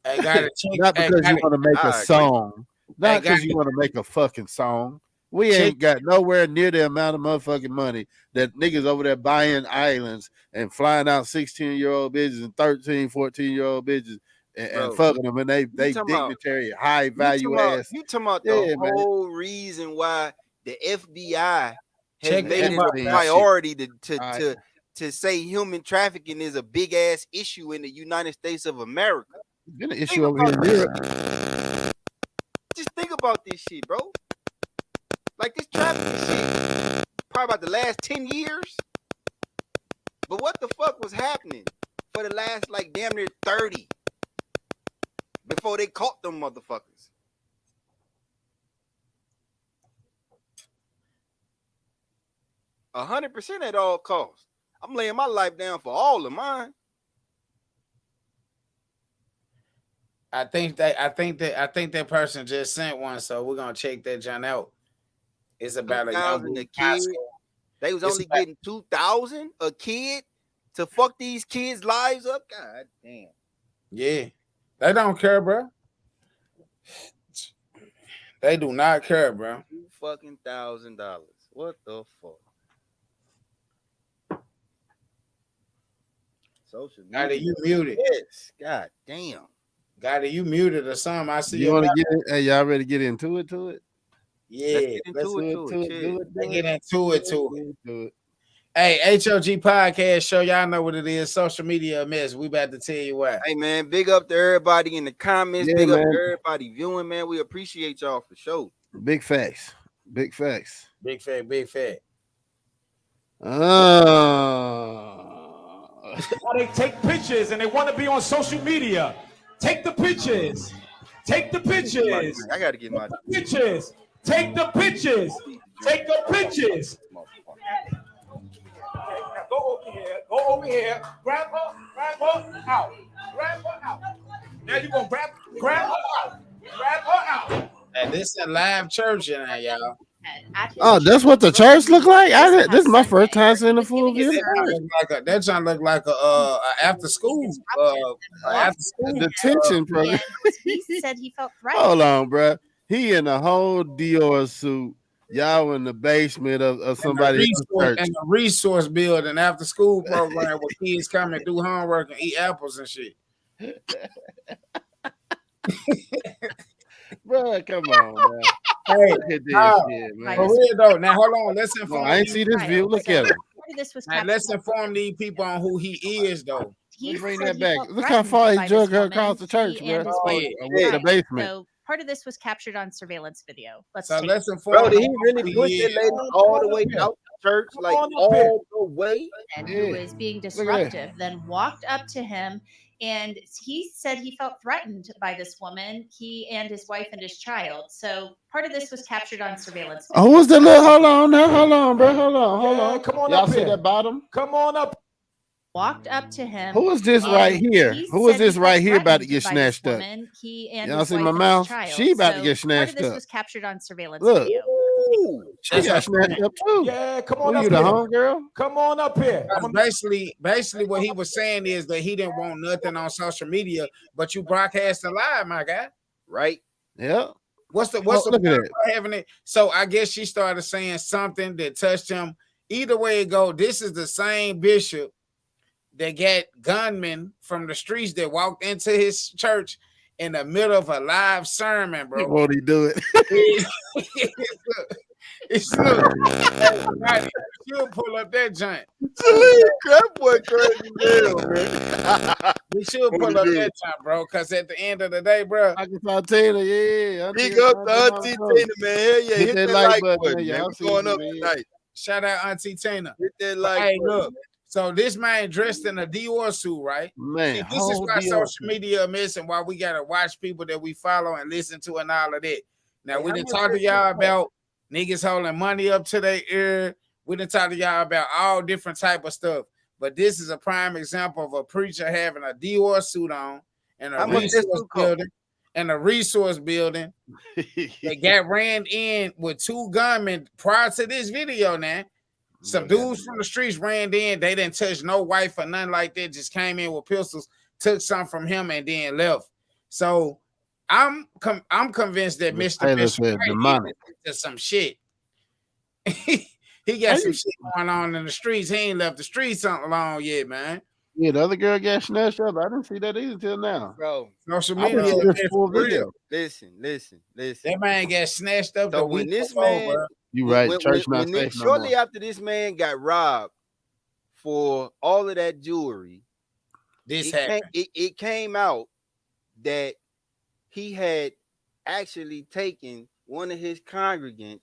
Not because you want to make a song, not because you want to make a fucking song. We ain't got nowhere near the amount of motherfucking money that niggas over there buying islands and flying out 16-year-old bitches and 13, 14-year-old bitches and fucking them, and they dignitary, high value ass. You talking about the whole reason why the FBI has made it a priority to say human trafficking is a big ass issue in the United States of America. It's been an issue over here in Europe. Just think about this shit, bro. Like this trafficking shit, probably about the last 10 years. But what the fuck was happening for the last like damn near 30 before they caught them motherfuckers? $100% at all costs. I'm laying my life down for all of mine. I think that person just sent one, so we're gonna check that John out. It's about a kid. They was only getting 2,000 a kid to fuck these kids' lives up. God damn. Yeah, they don't care, bro. They do not care, bro. $2,000. What the fuck? Social media. Gotti, you muted. Yes. God damn. Gotti, you muted or something. I see you want to get it. Hey, y'all ready to get into it? Yeah, let's get into it. Hey, H.O.G podcast show. Y'all know what it is. Social media a mess. We about to tell you what. Hey, man, big up to everybody in the comments. Big up to everybody viewing, man. We appreciate y'all for sure. Big facts. Big fact. They take pictures and they want to be on social media. Take the pictures. Take the pictures. I got to get my pictures. Take the pictures. Take the pictures. Now go over here. Go over here. Grab her out. Grab her out. Now you're going to grab her out. Grab her out. And this is a live church in there, y'all. Oh, that's what the church look like. This is my first time seeing the full video. That John look like a after school detention program. He said he felt threatened. Hold on, bro. He in a whole Dior suit Y'all in the basement of somebody else's church. And the resource building after school program where kids come and do homework and eat apples and shit. Bro, come on, man. Hey, Look at this shit, man. For real though. Now hold on. Let's inform. I ain't see this view. Look at him. Now let's inform these people on who he is, though. Let's bring that back. Look how far he drug her across the church, bro. The basement. So part of this was captured on surveillance video. Let's inform. Bro, did he really push that lady all the way out the church, like all the way? And who was being disruptive, then walked up to him, and he said he felt threatened by this woman, he and his wife and his child. So part of this was captured on surveillance video. Oh, what's the little? Hold on, bro. Hold on. Come on Y'all up see here. that bottom? Come on up. Walked up to him. Who is this right here? Who is this right here about to get snatched up? He and Y'all his see wife my and mouth? his child. She about to So get part of snatched this up. was captured on surveillance Look. video. She got snatched up too. Yeah, come Who on up you, here. the home girl? Come on up here. Basically, what he was saying is that he didn't want nothing on social media, but you broadcasting live, my guy. Right? Yeah. What's the look at that. having it? So I guess she started saying something that touched him. Either way it go, this is the same bishop that got gunmen from the streets that walked into his church in the middle of a live sermon, bro. Won't he do it? She'll pull up that joint. That boy crazy man. We should pull up that joint, bro. Because at the end of the day, bro, Arkansas Taylor, yeah. Big up to Auntie Tina, man. Hell yeah, hit that like button, man. Y'all We going up tonight. Shout out Auntie Tina. Hit that like Hey, button. look. So this man dressed in a Dior suit, right? Man, See, this is whole why Dior social suit. media are missing, why we gotta watch people that we follow and listen to and all of that. Now Hey, we how didn't much talk to that y'all cost? about niggas holding money up to their ear. We didn't talk to y'all about all different type of stuff. But this is a prime example of a preacher having a Dior suit on and a How much that resource suit cost? building and a resource building that got ran in with two gunmen prior to this video now. Some dudes from the streets ran in. They didn't touch no wife or nothing like that. Just came in with pistols, took some from him, and then left. So I'm convinced that Mr. Taylor Bishop said demonic. to some shit. He got some shit going on in the streets. He ain't left the streets alone yet, man. Yeah, the other girl got snatched up. I didn't see that either till now. Bro, Social I didn't media, see this full for real. video. Listen. That man got snatched up. So the when week this before, man, bro. You right, church not safe no shortly more. after this man got robbed for all of that jewelry, it came out that he had actually taken one of his congregants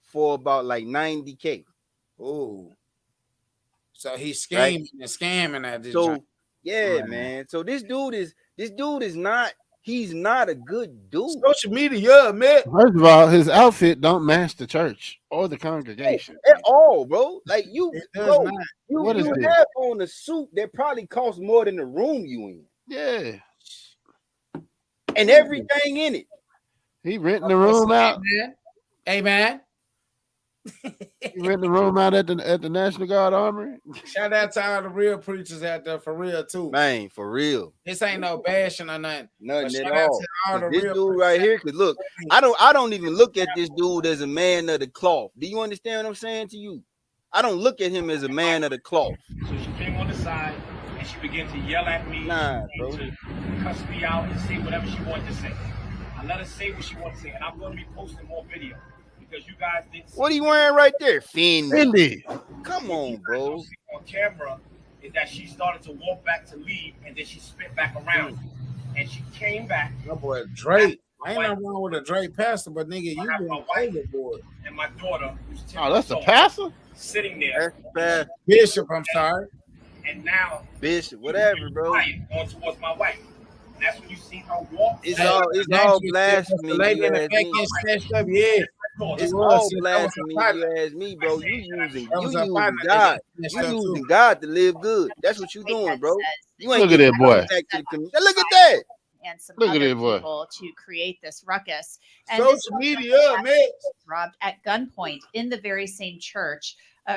for about like $90K. Oh, so he's scheming and scamming at this. So joint. yeah, man. So this dude is not. He's not a good dude. Social media, man. First of all, his outfit don't match the church or the congregation. At all, bro. Like you, does bro, not. you What is this? have on a suit that probably costs more than the room you in. Yeah. And everything in it. He renting the room out. Hey, man. He renting the room out at the National Guard Armory. Shout out to all the real preachers out there for real too. Man, for real. This ain't no bashing or nothing. Nothing But at shout out all. to all the This real dude right here, cause look, I don't even look at this dude as a man of the cloth. Do you understand what I'm saying to you? I don't look at him as a man of the cloth. So she came on the side and she began to yell at me. Nah, bro. To cuss me out and say whatever she wanted to say. I let her say what she wanted to say, and I'm going to be posting more video because you guys didn't see. What are you wearing right there? Fendi. Come on, bro. On camera is that she started to walk back to leave, and then she spit back around, and she came back. My boy Drake. Ain't nothing wrong with a Drake pastor, but nigga, you been overboard. And my daughter, who's 10 Oh, that's a years old, pastor? sitting there. Bishop, I'm sorry. And now Bishop, whatever, bro. Going towards my wife. And that's when you see her walk. It's all blasphemy. The lady in the back getting snatched up, yeah. It's all blasphemy. You ask me, bro. You using God. You using God to live good. That's what you doing, bro. You ain't Look at that boy. Look at that. And some Look at other that boy. people to create this ruckus. And Social this media, man. robbed at gunpoint in the very same church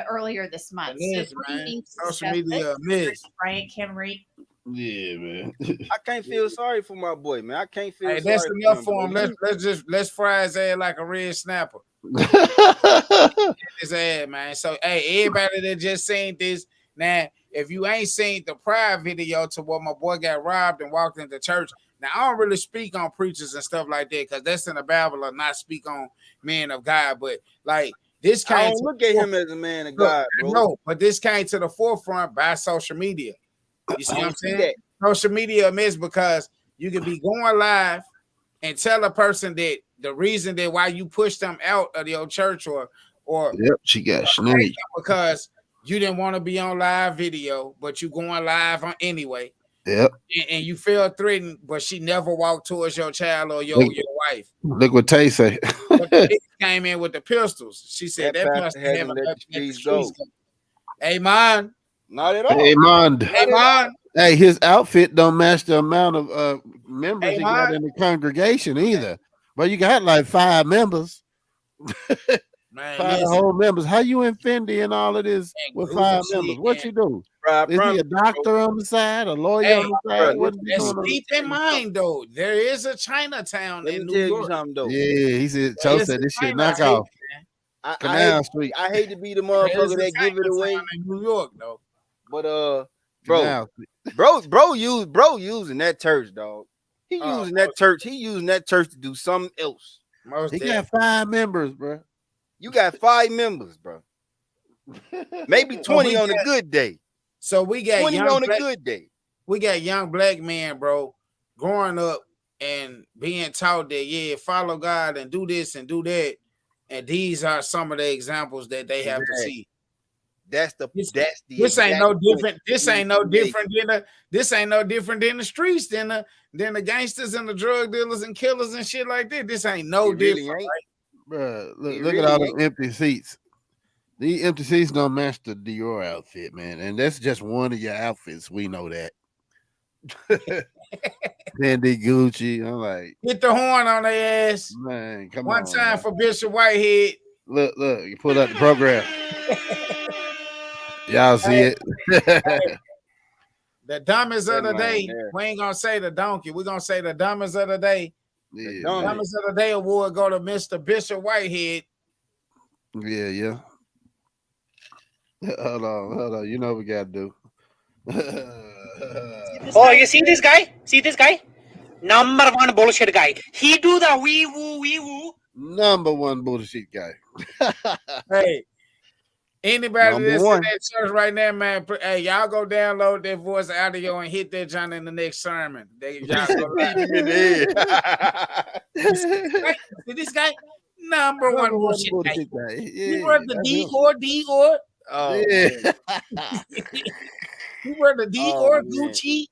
earlier this month. It is, So joining man. me to Social discuss media, this, miss. Bryant Cameron. Yeah, man. I can't feel sorry for my boy, man. I can't feel Hey, sorry that's enough him, for him. bro. Let's fry his ass like a red snapper. His ass, man. So hey, everybody that just seen this, now if you ain't seen the prior video to what my boy got robbed and walked into church. Now I don't really speak on preachers and stuff like that because that's in the Bible, or not speak on men of God. But like this I came don't to look at him as a man of look, God, bro. no, but this came to the forefront by social media. You see I what I'm don't see saying? that. Social media miss because you could be going live and tell a person that the reason that why you pushed them out of your church or Yep, she got snaked because you didn't want to be on live video, but you going live on anyway. Yep. And you feel threatened, but she never walked towards your child or your wife. Look what Tay say. But the bitch came in with the pistols. She said that pastor pastor hasn't haven't let let the the streets streets go. go. Hey, man. Not at all. Hey, man. Hey, man. Hey, his outfit don't match the amount of members Hey, he got man. in the congregation either. But you got like 5 members. Man, 5 whole members. How you in Fendi and all of this with 5 members? What you do? Bro, Is he a doctor on the side, a lawyer Hey, on the side? What is he let's doing? keep in mind though, there is a Chinatown Let in me New tell you York. something though. Yeah, he said, There Cho is said a this shit Chinatown, knockoff. Canal Street. I hate to be the There is motherfucker a that give it away. Chinatown in New York though. But Canal bro using that church, dog. He using that church to do something else. He got 5 members, bro. You got 5 members, bro. Maybe 20 on a good day. So we got 20 young on a black, good day. we got young black men, bro, growing up and being taught that follow God and do this and do that. And these are some of the examples that they have to see. This ain't no different. This ain't no different than the streets, than the gangsters and the drug dealers and killers and shit like that. This ain't no different, right? Bro, look at all them empty seats. These empty seats don't match the Dior outfit, man. And that's just one of your outfits. We know that. Fendi, Gucci. I'm like, hit the horn on their ass. Man, come One on. time Man. for Bishop Whitehead. Look, you pull up the program. Y'all see it. The dumbest of the day. We ain't gonna say the donkey. We're gonna say the dumbest of the day. The dumbest of the day award go to Mr. Bishop Whitehead. Yeah. Hold on. You know what we gotta do. Oh, you see this guy? Number 1 bullshit guy. He do the wee woo. Number 1 bullshit guy. Hey, anybody Number that's 1. in that church right now, man, hey, y'all go download that voice audio and hit that John in the next sermon. Y'all go see this guy? Number 1 bullshit guy. You were the Dior. Oh, yeah. You were the Dior Gucci.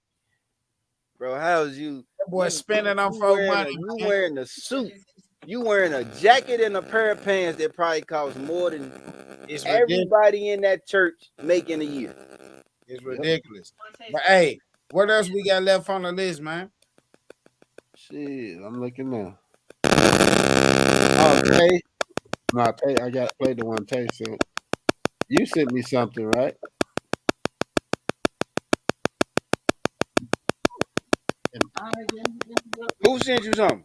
Bro, how's you? That boy spending on folk money. You wearing a suit. You wearing a jacket and a pair of pants that probably cost more than everybody in that church making a year. It's ridiculous. But hey, what else we got left on the list, man? Shit, I'm looking now. Oh, Tay. No, Tay, I got to play the one Tay sent. You sent me something, right? Who sent you something?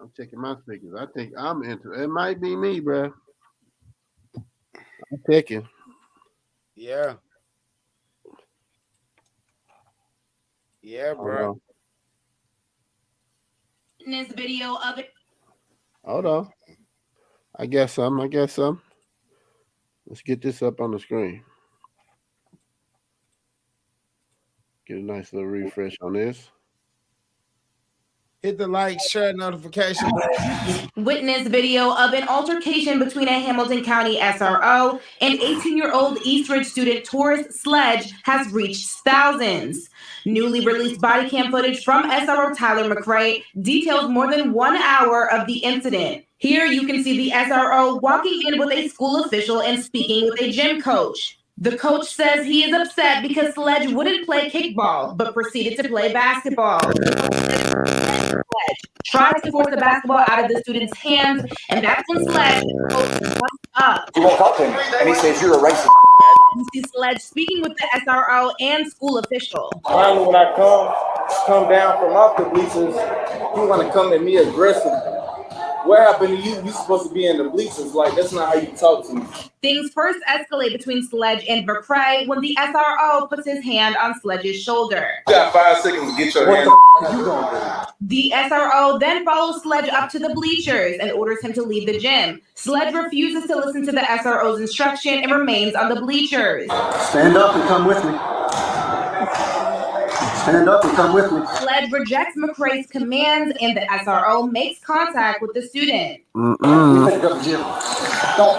I'm checking my figures. I think I'm interested. It might be me, bro. I'm checking. Yeah, bro. This video of it. Hold on. I guess some. Let's get this up on the screen. Get a nice little refresh on this. Hit the like, share, notification. Witness video of an altercation between a Hamilton County SRO and 18-year-old Eastridge student Taurus Sledge has reached thousands. Newly released body cam footage from SRO Tyler McRae details more than 1 hour of the incident. Here you can see the SRO walking in with a school official and speaking with a gym coach. The coach says he is upset because Sledge wouldn't play kickball, but proceeded to play basketball. Sledge tries to force the basketball out of the student's hands, and that's when Sledge jumps up. He won't talk to him, and he says, "You're a racist." You see Sledge speaking with the SRO and school official. Finally, when I come down from off the bleachers, you want to come at me aggressive. What happened to you? You supposed to be in the bleachers. Like, that's not how you talk to me. Things first escalate between Sledge and McCrae when the SRO puts his hand on Sledge's shoulder. You got 5 seconds to get your hand. You gonna The SRO then follows Sledge up to the bleachers and orders him to leave the gym. Sledge refuses to listen to the SRO's instruction and remains on the bleachers. Stand up and come with me. Stand up and come with me. Sledge rejects McCrae's commands and the SRO makes contact with the student. Don't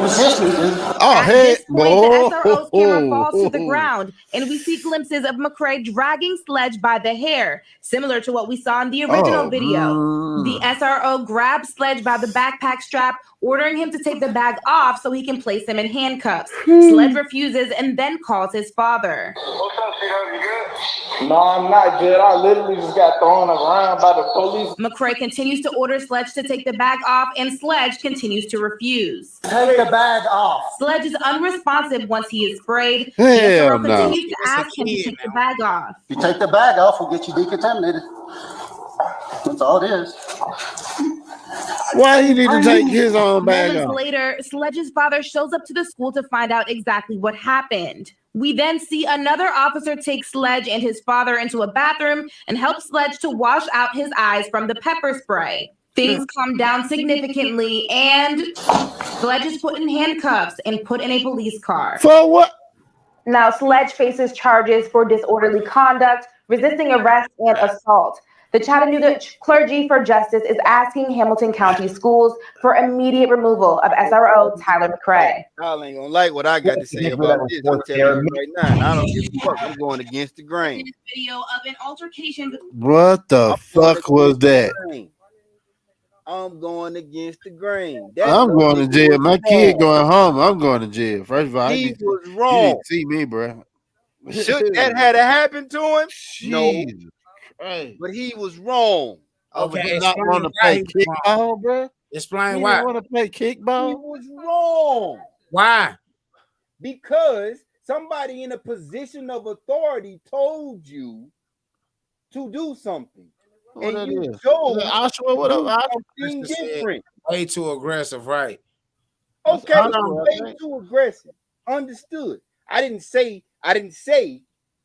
resist me, dude. Oh, hey, The SRO's camera falls to the ground, and we see glimpses of McCrae dragging Sledge by the hair, similar to what we saw in the original video. The SRO grabs Sledge by the backpack strap, ordering him to take the bag off so he can place him in handcuffs. Sledge refuses and then calls his father. What's up, sweetheart? You good? No, I'm not good. I literally just got thrown around by the police. McCrae continues to order Sledge to take the bag off, and Sledge continues to refuse. Take the bag off. Sledge is unresponsive once he is sprayed. Hell the SRO no. continues to ask him to take the bag off. If you take the bag off, we'll get you decontaminated. That's all it is. Why he need to take his own bag Moments off? later, Sledge's father shows up to the school to find out exactly what happened. We then see another officer take Sledge and his father into a bathroom and help Sledge to wash out his eyes from the pepper spray. Things calm down significantly, and Sledge is put in handcuffs and put in a police car. For what? Now, Sledge faces charges for disorderly conduct, resisting arrest, and assault. The Chattanooga Clergy for Justice is asking Hamilton County Schools for immediate removal of SRO Tyler McCrae. Y'all ain't gonna like what I got to say about this. I'm telling you right now. I don't give a fuck. I'm going against the grain. Video of an altercation. What the fuck was that? I'm going against the grain. I'm going to jail. My kid going home. I'm going to jail. First of all, He was you wrong. didn't see me, bro. Should that had happened to him? No. Jesus Christ. But he was wrong. Okay, did not want to play kickball, bro. Explain He why. didn't want to play He kickball. was wrong. Why? Because somebody in a position of authority told you to do something. What that you is? chose Oshawa, what to up, do something different. Way too aggressive, right? Okay, Hold on, way man. too aggressive. Understood. I didn't say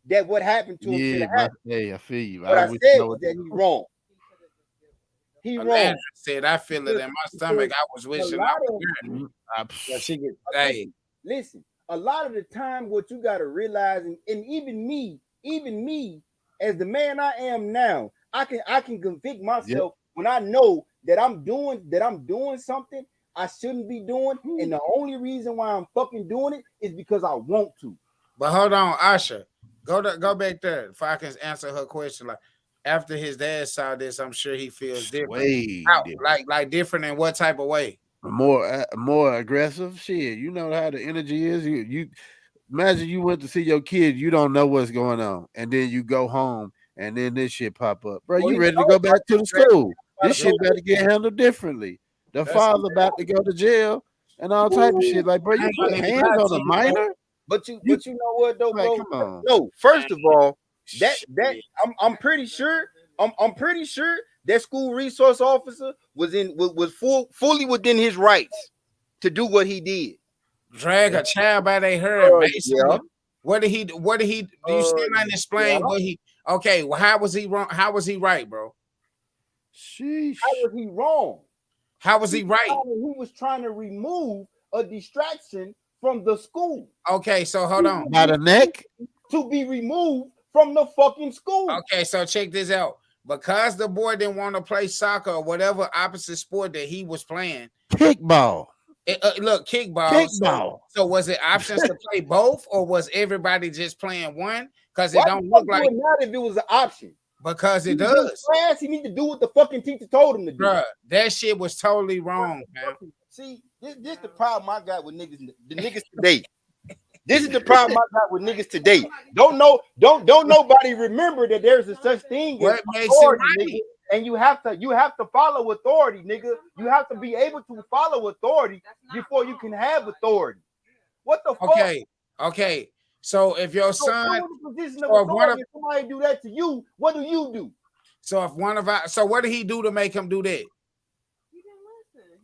that what happened to him should have happened. Hey, I feel you. What I wish said know was what that he wrong. He wrong. Landry said, I feel it in my stomach. I was wishing I was good. Hey, Listen, a lot of the time, what you got to realize, and even me, as the man I am now, I can convict myself when I know that I'm doing something I shouldn't be doing, and the only reason why I'm fucking doing it is because I want to. but hold on, Asha. Go back there if I can answer her question. Like after his dad saw this, I'm sure he feels different. Way How? different. Like different in what type of way? More aggressive shit. You know how the energy is. You imagine you went to see your kid, you don't know what's going on, and then you go home and then this shit pop up. Bro, Well, you he ready to knows go back to the school. This shit know. better get handled differently. The father about to go to jail and all type of shit. Like, bro, you put hands on a minor? But you know what though, bro? Come on. No, first of all, that I'm pretty sure that school resource officer was fully within his rights to do what he did. Drag a child by their hair. Yeah. What did he? Do you still not explain what he? Okay, well, how was he wrong? How was he right, bro? Sheesh. How was he wrong? How was he right? He was trying to remove a distraction from the school. Okay, so hold on. By the neck? To be removed from the fucking school. Okay, so check this out. Because the boy didn't want to play soccer or whatever opposite sport that he was playing. Kickball. Look, kickball. Kickball. So was it options to play both, or was everybody just playing one? Because it Why don't look like not if it was an option. Because it does. Class, he need to do what the fucking teacher told him to do. Bruh, that shit was totally wrong, man. See, this the problem I got with niggas. The niggas today. This is the problem I got with niggas today. Don't nobody remember that there's a such thing as What makes it authority, right? nigga. And you have to follow authority, nigga. You have to be able to follow authority before you can have authority. What the fuck? Okay. So if your So son, if somebody do that to you, what do you do? So if one of our, so what did he do to make him do that?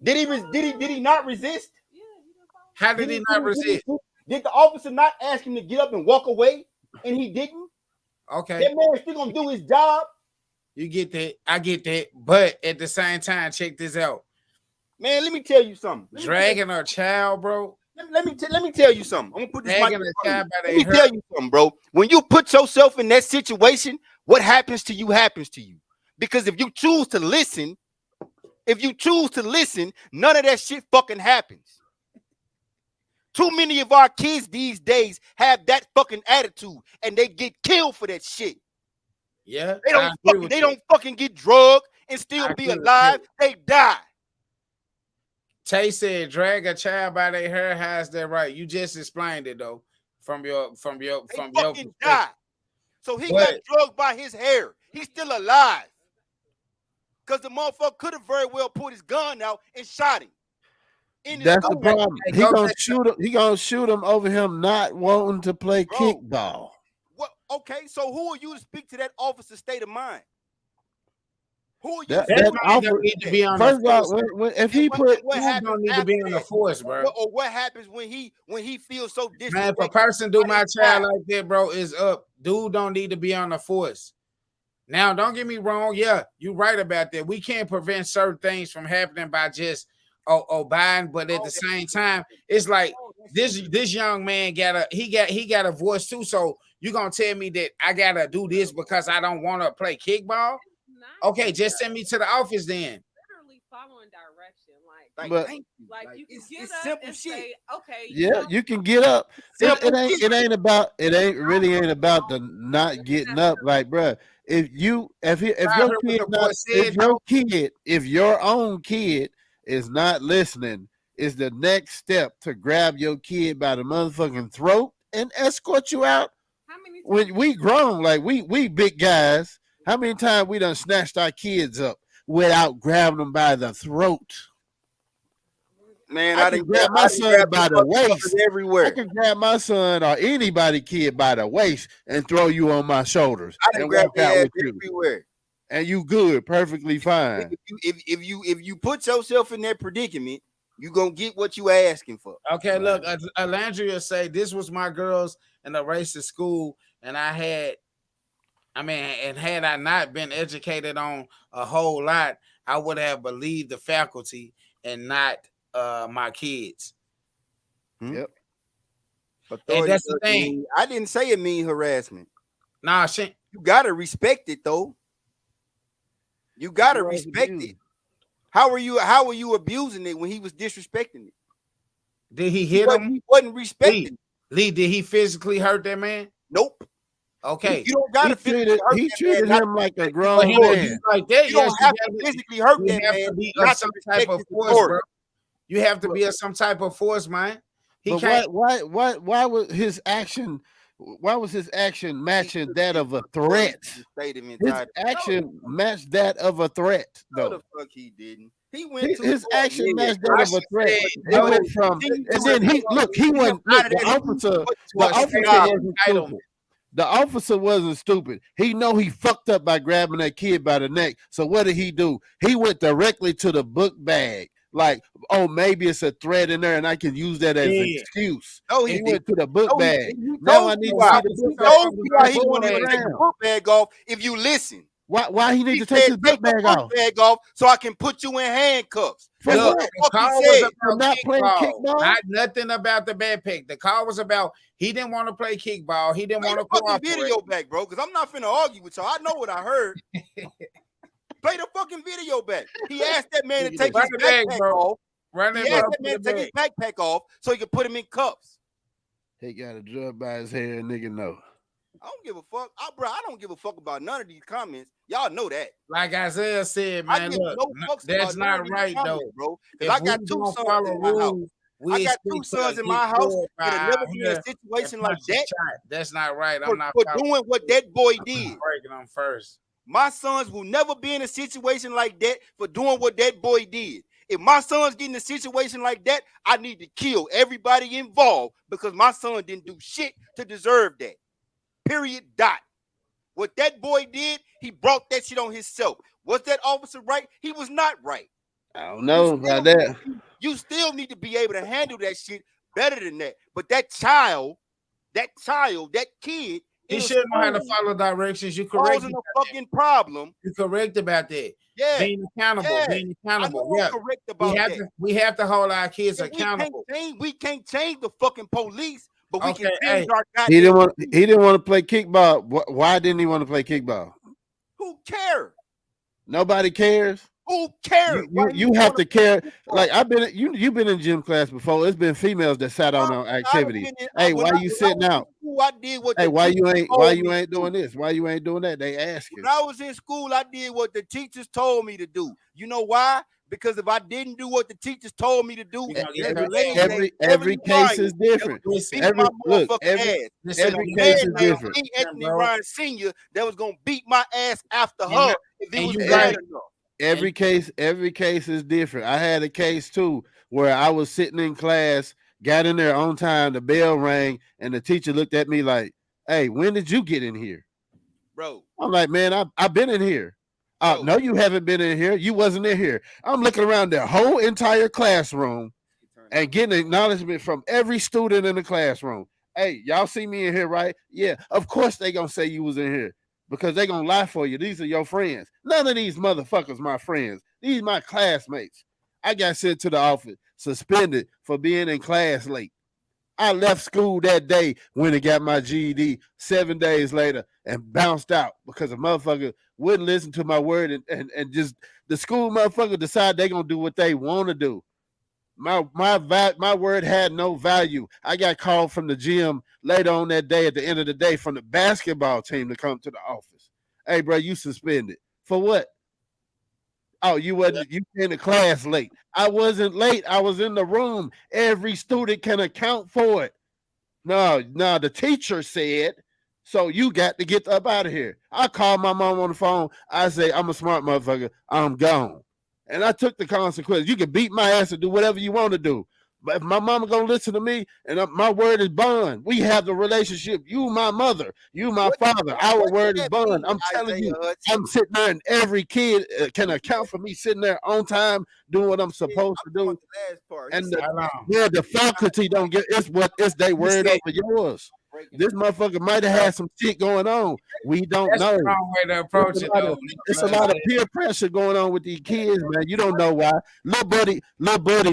Did he not resist? How did he not resist? Did the officer not ask him to get up and walk away, and he didn't? Okay, that man still gonna do his job. You get that? I get that, but at the same time, check this out, man. Let me tell you something. Dragging a child, bro. Let me tell you something. I'm gonna put this mic. Let me tell you something, bro. When you put yourself in that situation, what happens to you happens to you. Because if you choose to listen, none of that shit fucking happens. Too many of our kids these days have that fucking attitude, and they get killed for that shit. Yeah, they don't fucking get drugged and still be alive. They die. Tay said, "Drag a child by their hair. How's that right?" You just explained it though, from your die. So he got drugged by his hair. He's still alive. Because the motherfucker could have very well put his gun out and shot him. That's the problem. He gonna shoot him over him not wanting to play kickball. What? Okay, so who are you to speak to that officer's state of mind? Who are you? That need to be on first the of all, if he put, don't need to be on the force, bro. Or what happens when he feels so disrespected? Man, if a person do my child like that, bro, is up. Dude don't need to be on the force. Now, don't get me wrong. Yeah, you're right about that. We can't prevent certain things from happening by just buying, but at the same time, it's like this young man got a voice too. So you gonna tell me that I gotta do this because I don't want to play kickball? Okay, just send me to the office then. Literally following direction, like you can get up and say, okay. Yeah, you can get up. It ain't about the not getting up. Like, bro, if your own kid is not listening, is the next step to grab your kid by the motherfucking throat and escort you out. When we grown, like we big guys, how many times we done snatched our kids up without grabbing them by the throat? Man, I can grab my son by the waist everywhere. I can grab my son or anybody kid by the waist and throw you on my shoulders and walk out with you everywhere. And you good, perfectly fine. If you put yourself in that predicament, you gonna get what you asking for. Okay, look, Alandria say this was my girls in a racist school, and had I not been educated on a whole lot, I would have believed the faculty and not my kids. Yep. And that's the thing. I didn't say it mean harassment. Nah, you gotta respect it though. You gotta respect it. How are you abusing it when he was disrespecting it? Did he hit him? He wasn't respecting. Lee, did he physically hurt that man? Nope. Okay. You don't gotta he treated him like a grown man. Like that, you don't have to physically hurt that man. To be of some type of force, bro. You have to be of some type of force, man. Why was his action? Why was his action matching that of a threat? His action matched that of a threat, though. No, the fuck he didn't. He went to his action matched that of a threat. It went from, and then he went. Look, the officer wasn't stupid. He know he fucked up by grabbing that kid by the neck. So what did he do? He went directly to the book bag. Like, oh, maybe it's a thread in there, and I can use that as an excuse. No, he went to the book bag. Now I need to see the book bag. He wanted to take the book bag off. If you listen, why he need to take his book bag off so I can put you in handcuffs. Look, the call was about not playing kickball. Not nothing about the backpack. The call was about he didn't want to play kickball. He didn't want to cooperate. Video back, bro, because I'm not finna argue with y'all. I know what I heard. Play the fucking video back. He asked that man to take his backpack off. He asked that man to take his backpack off so he could put him in cuffs. He got a drug by his hair, nigga. No. I don't give a fuck. Bro, I don't give a fuck about none of these comments. Y'all know that. Like Isaiah said, man, look, that's not right, though. Bro. Because I got two sons in my house. I got two sons in my house that'll never be in a situation like that. That's not right. For, I'm not for doing what that boy did. Breaking them first. My sons will never be in a situation like that for doing what that boy did. If my sons get in a situation like that, I need to kill everybody involved because my son didn't do shit to deserve that. Period. Dot. What that boy did, he brought that shit on himself. Was that officer right? He was not right. I don't know about that. You still need to be able to handle that shit better than that. But that child, that kid, he should know how to follow directions. You correct causing a fucking problem. You correct about that. Yeah, being accountable. Yeah. Being accountable. I know Yeah, I'm correct about that. We have to hold our kids accountable. We can't change the fucking police, but we can hey, change our He goddamn. didn't want to play kickball. Why didn't he want to play kickball? Who cares? Nobody cares. Who cares? You have to care. Like I've been, you've been in gym class before. It's been females that sat on activities. Hey, why you sitting out? Hey, why you ain't doing this? Why you ain't doing that? They asking. When I was in school, I did what the teachers told me to do. You know why? Because if I didn't do what the teachers told me to do, every case is different. Every case is different. Anthony Ryan Sr. that was gonna beat my ass after her if it was bad enough. Every case is different. I had a case too where I was sitting in class, got in there on time, the bell rang, and the teacher looked at me like, "Hey, when did you get in here?" Bro. I'm like, "Man, I've been in here." No, you haven't been in here. You wasn't in here. I'm looking around the whole entire classroom and getting acknowledgement from every student in the classroom. Hey, y'all see me in here, right? Yeah, of course they gonna say you was in here. Because they're going to lie for you. These are your friends. None of these motherfuckers my friends. These my classmates. I got sent to the office, suspended for being in class late. I left school that day when I got my GED 7 days later and bounced out because a motherfucker wouldn't listen to my word and just the school motherfucker decide they're going to do what they want to do. My word had no value. I got called from the gym later on that day at the end of the day from the basketball team to come to the office. Hey, bro, you suspended. For what? Oh, you in the class late. I wasn't late. I was in the room. Every student can account for it. No, the teacher said, so you got to get up out of here. I called my mom on the phone. I say, I'm a smart motherfucker. I'm gone. And I took the consequences. You can beat my ass and do whatever you want to do. But if my mama gonna listen to me and my word is bond, we have the relationship. You my mother, you my father. Our word is bond. I'm telling you, I'm sitting there and every kid can account for me sitting there on time doing what I'm supposed to do. And the faculty don't get it's their word over yours. This motherfucker might have had some shit going on. We don't know. The wrong way to approach it, though. It's a lot of peer pressure going on with these kids, man. You don't know why. Little buddy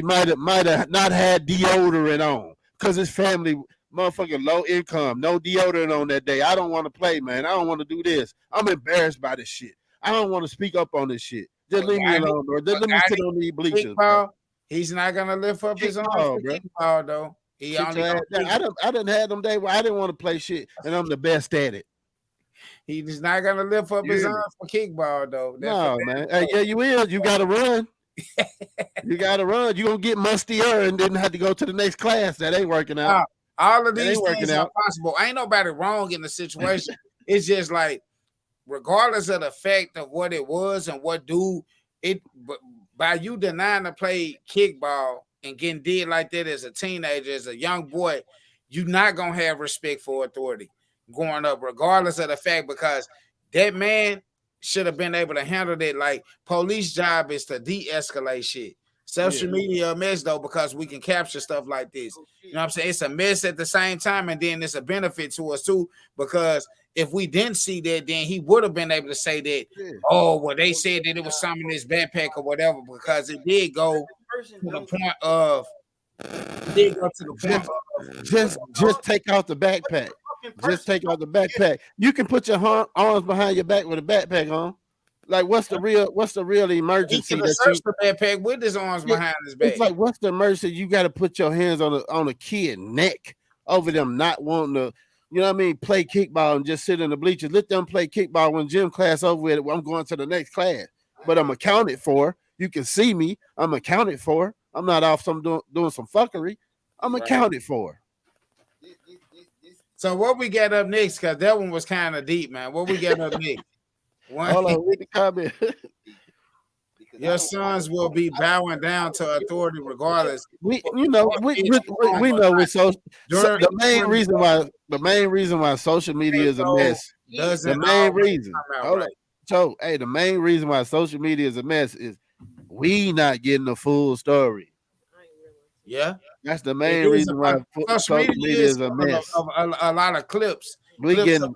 might have not had deodorant on because his family motherfucking low income, no deodorant on that day. I don't want to play, man. I don't want to do this. I'm embarrassed by this shit. I don't want to speak up on this shit. Just leave me alone, bro. Just let me sit on these bleachers. He's not gonna lift up his arms for kickball, though. I done had them days where I didn't want to play shit, and I'm the best at it. He's not gonna lift up his arms for kickball, though. No, man. Hey, yeah, you will. You gotta run. You gotta run. You gonna get mustier and then have to go to the next class. That ain't working out. All of these things are possible. Ain't nobody wrong in the situation. It's just like, regardless of the fact of what it was and what by you denying to play kickball and getting did like that as a teenager, as a young boy, you're not gonna have respect for authority growing up, regardless of the fact, because that man should have been able to handle that. Like, police job is to de-escalate shit. Social media a mess though, because we can capture stuff like this. You know what I'm saying? It's a mess at the same time, and then it's a benefit to us too, because if we didn't see that, then he would have been able to say that, oh, well, they said that it was something in his backpack or whatever, because it did go to the point of just take out the backpack. Just take out the backpack. You can put your arms behind your back with a backpack on. Like, what's the real emergency? He searched the backpack with his arms behind his back. It's like, what's the emergency? You got to put your hands on a kid neck over them not wanting to, you know what I mean, play kickball and just sit in the bleachers. Let them play kickball when gym class over with. I'm going to the next class, but I'm accounted for. You can see me. I'm accounted for. I'm not off doing some fuckery. I'm accounted for. So what we get up next? Because that one was kind of deep, man. What we get up next? Hold on, read the comment. Your sons will be bowing down to authority regardless. We know with the main reason why social media is a mess. The main reason. Hold on. So, hey, the main reason why social media is a mess is we not getting the full story. Yeah, that's the main reason why social media is a mess. A lot of clips. We getting a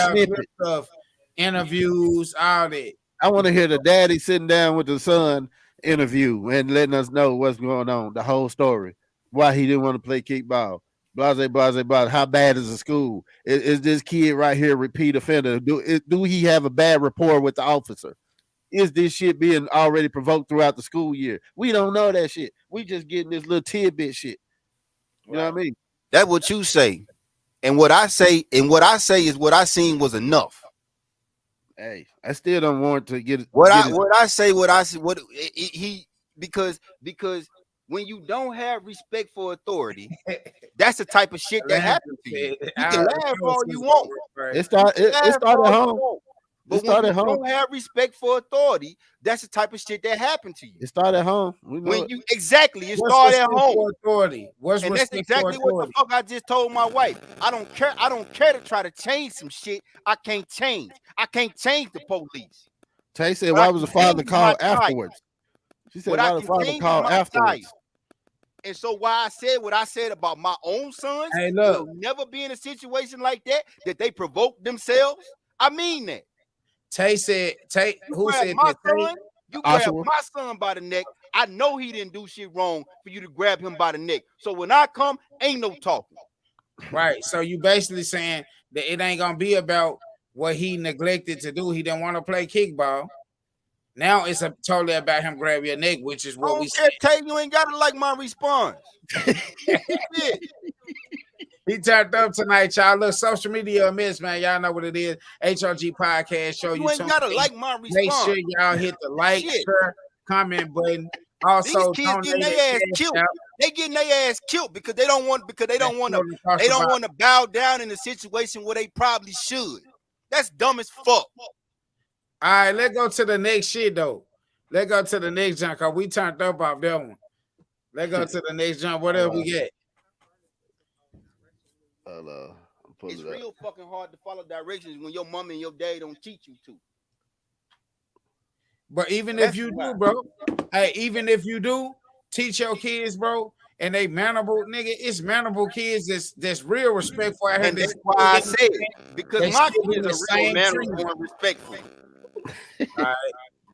snippet of interviews, all that. I want to hear the daddy sitting down with the son interview and letting us know what's going on, the whole story, why he didn't want to play kickball, blase, blase, blase. How bad is the school? Is this kid right here repeat offender? Do he have a bad rapport with the officer? Is this shit being already provoked throughout the school year? We don't know that shit. We just getting this little tidbit shit. You know what I mean? That's what you say. And what I say is what I seen was enough. Hey, I still don't want to get because when you don't have respect for authority, that's the type of shit that happens to you. You can laugh all you want. It started home. But when you don't have respect for authority, that's the type of shit that happened to you. It started at home. It started at home. Authority. And that's exactly what the fuck I just told my wife. I don't care to try to change some shit I can't change. I can't change the police. Tay said, why was the father called afterwards? She said, why was the father called afterwards? And so why I said what I said about my own sons, hey, look, will never be in a situation like that they provoke themselves. I mean that. Tay said, who said my that? son, you grab my son by the neck. I know he didn't do shit wrong for you to grab him by the neck. So when I come, ain't no talking. Right. So you basically saying that it ain't gonna be about what he neglected to do. He didn't want to play kickball. Now it's totally about him grabbing your neck, which is what we said. Tay, you ain't gotta like my response. He turned up tonight, y'all. Look, social media a mess, man. Y'all know what it is. H.O.G podcast show. You ain't gotta like my response. Make sure y'all hit the like, share, comment button. Also, these kids getting their ass killed. They getting their ass killed because they don't want to bow down in a situation where they probably should. That's dumb as fuck. All right, let's go to the next shit though. Let's go to the next junk. Cause we turned up off that one. Let's go to the next junk. Whatever we get. It's real fucking hard to follow directions when your mom and your dad don't teach you to. But even if you do, bro, hey, even if you do, teach your kids, bro, and they manable, nigga, it's manable kids that's real respectful. And that's why I said it, because my kids are real manable and respectful. All right.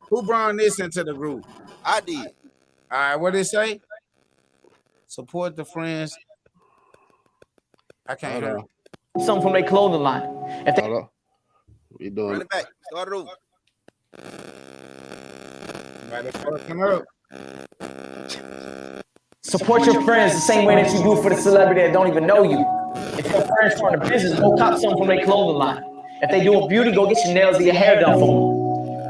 Who brought this into the group? I did. All right, what did it say? Support the friends. I can't hear. Something from their clothing line. If they we doing run it back, start it over. Support your friends the same way that you do for the celebrity that don't even know you. If your friends start a business, go cop something from their clothing line. If they doing beauty, go get your nails or your hair done for them.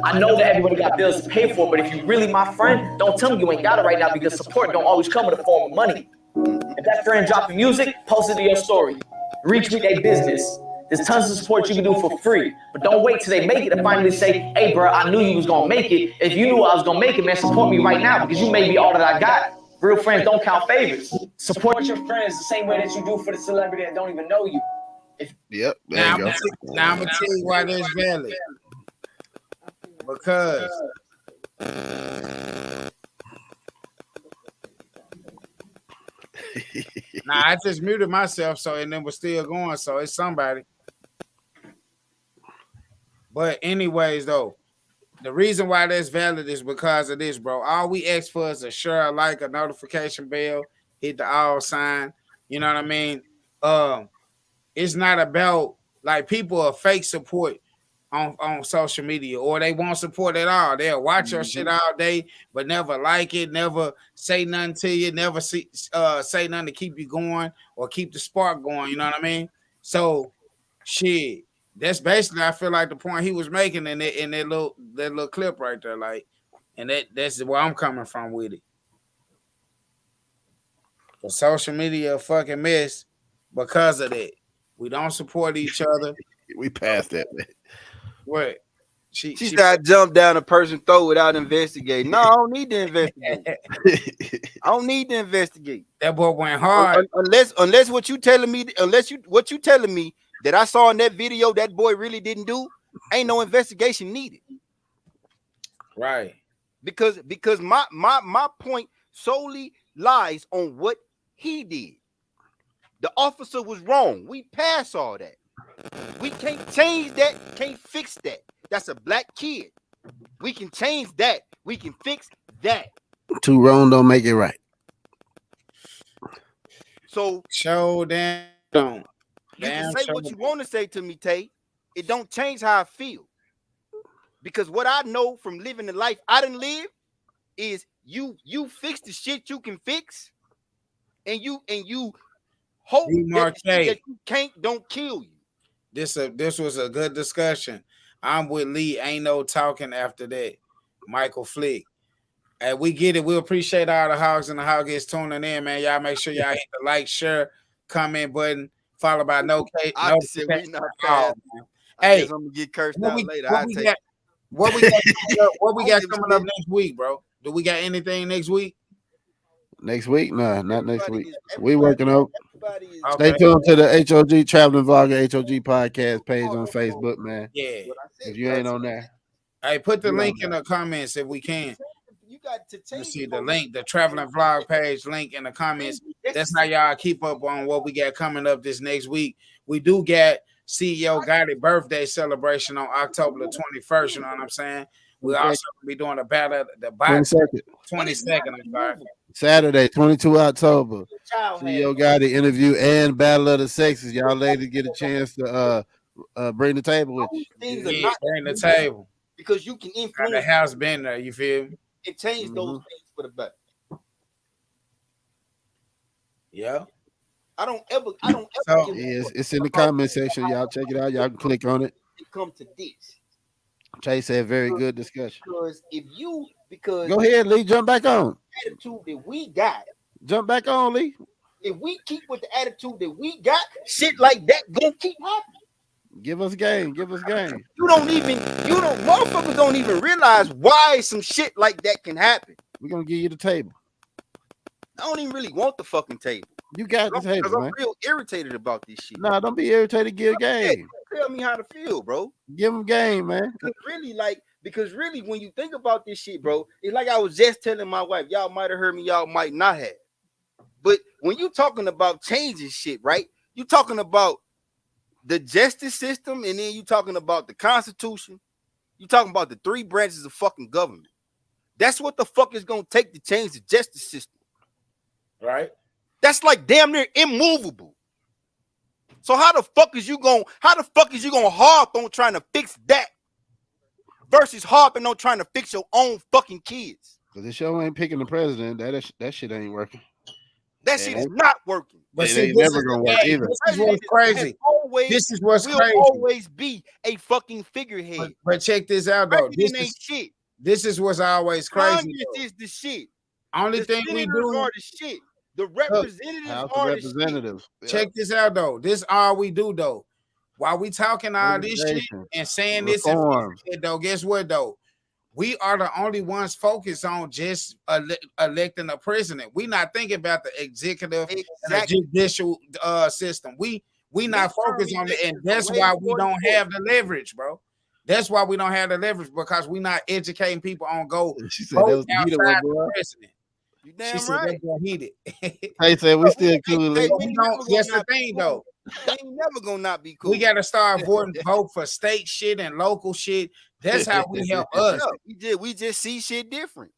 I know that everybody got bills to pay for, but if you really my friend, don't tell me you ain't got it right now because support don't always come in the form of money. If that friend dropping music, post it to your story. Retweet their business. There's tons of support you can do for free, but don't wait till they make it to finally say, hey, bro, I knew you was gonna make it. If you knew I was gonna make it, man, support me right now because you may be all that I got. Real friends don't count favors. Support your friends the same way that you do for the celebrity that don't even know you. Yep. Now I'm gonna tell you why that's valid. Because I just muted myself, so and then we're still going, so it's somebody. But anyways, though, the reason why that's valid is because of this, bro. All we ask for is a share, a like, a notification bell, hit the all sign. You know what I mean? It's not about like people are fake support on social media, or they won't support at all. They'll watch your shit all day, but never like it, never say nothing to you, never say nothing to keep you going or keep the spark going. You know what I mean? So, shit, that's basically I feel like the point he was making in that little clip right there. Like, and that's where I'm coming from with it. The social media a fucking mess because of that. We don't support each other. We passed that, man. What? She said I jumped down a person's throat without investigating. No, I don't need to investigate. I don't need to investigate. That boy went hard. Unless what you telling me, what you telling me that I saw in that video that boy really didn't do, ain't no investigation needed. Right. Because my point solely lies on what he did. The officer was wrong. We pass all that. We can't change that, can't fix that. That's a black kid. We can change that. We can fix that. Too wrong don't make it right. So show them. Don't. You can say what you want to say to me, Tay. It don't change how I feel. Because what I know from living the life I didn't live is you fix the shit you can fix, and you hope that the shit that you can't don't kill you. This was a good discussion. I'm with Lee. Ain't no talking after that. Michael Flick. And we get it. We appreciate all the hogs and the hoggies tuning in, man. Y'all make sure y'all hit the like, share, comment button, followed by no case. I said we not past. Hey, I'm gonna get cursed out later. What we got coming up next week, bro? Do we got anything next week? Next week? Nah, not next week. We working out. Stay tuned to the H.O.G Traveling Vlogger H.O.G podcast page on Facebook, man. Yeah. If you ain't on there. Hey, put the link in the comments if we can. You got to change. See the link, the traveling vlog page link in the comments. That's how y'all keep up on what we got coming up this next week. We do get CEO.Gatti birthday celebration on October the 21st. You know what I'm saying? We also be doing a battle, the 22nd. I'm sorry. Saturday, 22 October. CEO.Gatti interview and Battle of the Sexes. Y'all ladies get a chance to bring the table with you. Yeah, bring the table. Because you can influence the house been there, you feel me? And change those things for the better. Yeah. I don't ever it's in the comment section. Y'all check it out. Y'all can click on it. Come to this. Chase said very good discussion. Because go ahead, Lee. Jump back on. Attitude that we got. Jump back on, Lee. If we keep with the attitude that we got, shit like that gonna keep happening. Give us game. Give us game. Motherfuckers don't even realize why some shit like that can happen. We're gonna give you the table. I don't even really want the fucking table. You got the table, man. I'm real irritated about this shit. Nah, don't be irritated. Give game. Tell me how to feel, bro. Give them game, man. Because really, when you think about this shit, bro, it's like I was just telling my wife, y'all might have heard me, y'all might not have. But when you talking about changing shit, right? You talking about the justice system, and then you talking about the Constitution. You talking about the three branches of fucking government. That's what the fuck is gonna take to change the justice system. Right? That's like damn near immovable. So how the fuck is you gonna harp on trying to fix that versus harping on trying to fix your own fucking kids? Because this show ain't picking the president. That shit ain't working. That shit is not working. But it ain't never gonna work either. This is what's crazy. This is what's crazy. Will always be a fucking figurehead. But check this out though. This is what's always crazy. Congress is the shit. Only thing we do are the shit. The representatives are the shit. Check this out though. This all we do though. While we talking all this shit and saying this and though, guess what though? We are the only ones focused on just electing a president. We not thinking about the executive and the judicial system. We not focused on it, and that's why we don't have the leverage, bro. That's why we don't have the leverage, because we not educating people on go. She said that was the heated one, bro. You damn right. Heated. Hey, said we still cool. That's the thing though. They ain't never gonna not be cool. We gotta start vote for state shit and local shit. That's how we help us. We just see shit different.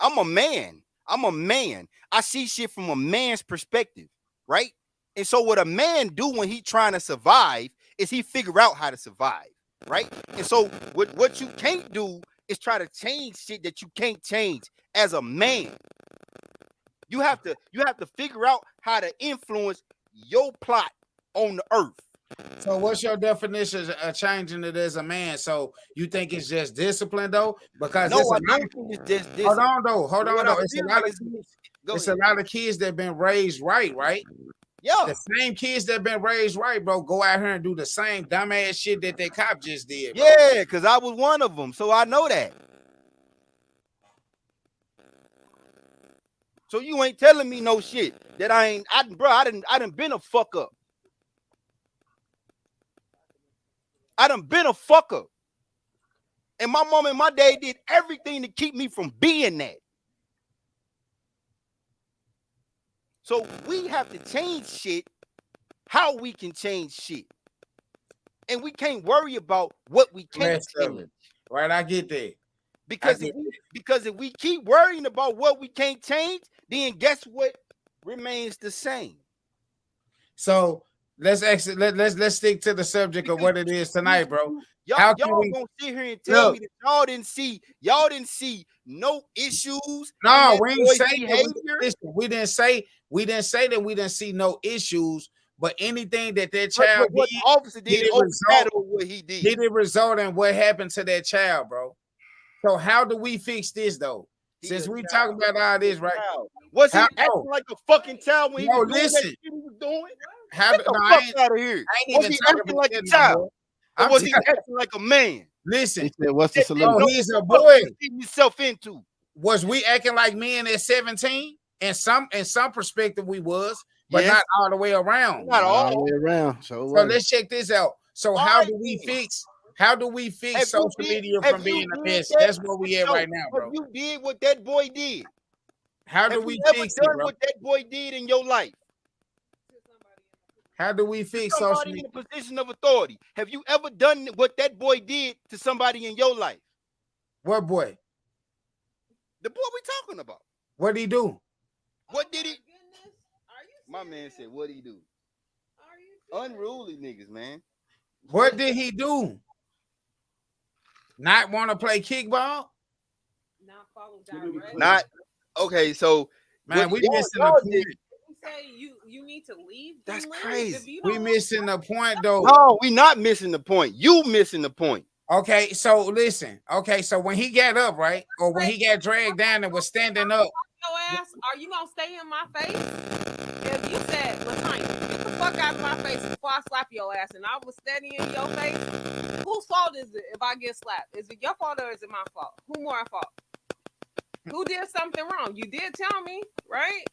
I'm a man. I see shit from a man's perspective, right? And so what a man do when he trying to survive is he figure out how to survive, right? And so what you can't do is try to change shit that you can't change as a man. You have to figure out how to influence your plot on the earth. So what's your definition of changing it as a man? So you think it's just discipline though? Because No, it's a I lot don't of, think it's just hold discipline. on though, hold on What though. I It's a feel lot like of is kids. go It's ahead. a lot of kids that been raised right? Yeah. The same kids that been raised right, bro, go out here and do the same dumbass shit that that cop just did. Bro. Yeah, because I was one of them, so I know that. So you ain't telling me no shit that I done been a fuck up. I done been a fuck up. And my mom and my dad did everything to keep me from being that. So we have to change shit how we can change shit. And we can't worry about what we can't Rest of change. it. Right, I get that. Because if we keep worrying about what we can't change, then guess what remains the same? So let's stick to the subject of what it is tonight, bro. Y'all gonna sit here and tell me that y'all didn't see no issues. No, in we that ain't boy's say that. behavior? We didn't say that we didn't see no issues, but anything that But child what did, the officer did overshadow what he did. Did it result in what happened to that child, bro? So how do we fix this though? Since we talking about all this, right? Was he acting like a fucking child when he was doing that listen. shit he was doing? How Get the I fuck ain't- out of here. I ain't Was even he talking acting about like a that no child? more. Or I'm was he telling- acting like a man? Listen, He said, "What's the solution?" oh, he's a boy. Getting yourself into. Was we acting like men at 17? In some perspective, we was, but Yes. not all the way around. Not all the way around. So let's check this out. So how do we fix social media from being a mess? That's where we at right now, bro. If you did what that boy did, How do have we you ever fix it, done bro? what that boy did in your life? How do we fix social Somebody media? in a position of authority. Have you ever done what that boy did to somebody in your life? What boy? The boy we talking about. What did he do? What did he? My man said, "What did he do?" Unruly niggas, man. What did he do? Not want to play kickball? Not follow directions. Not okay. So man, what we y'all- missing y'all the did- point. You say you need to leave. That's leave. crazy. If you We don't missing the point though. No, we not missing the point. You missing the point. Okay, so listen. Okay, so when he got up, right, or when he got dragged down and was standing up, your ass, are you gonna stay in my face? If you said, Latanya, get the fuck out of my face before I slap your ass, and I was standing in your face, whose fault is it if I get slapped? Is it your fault or is it my fault? Who more at fault? Who did something wrong? You did tell me, right?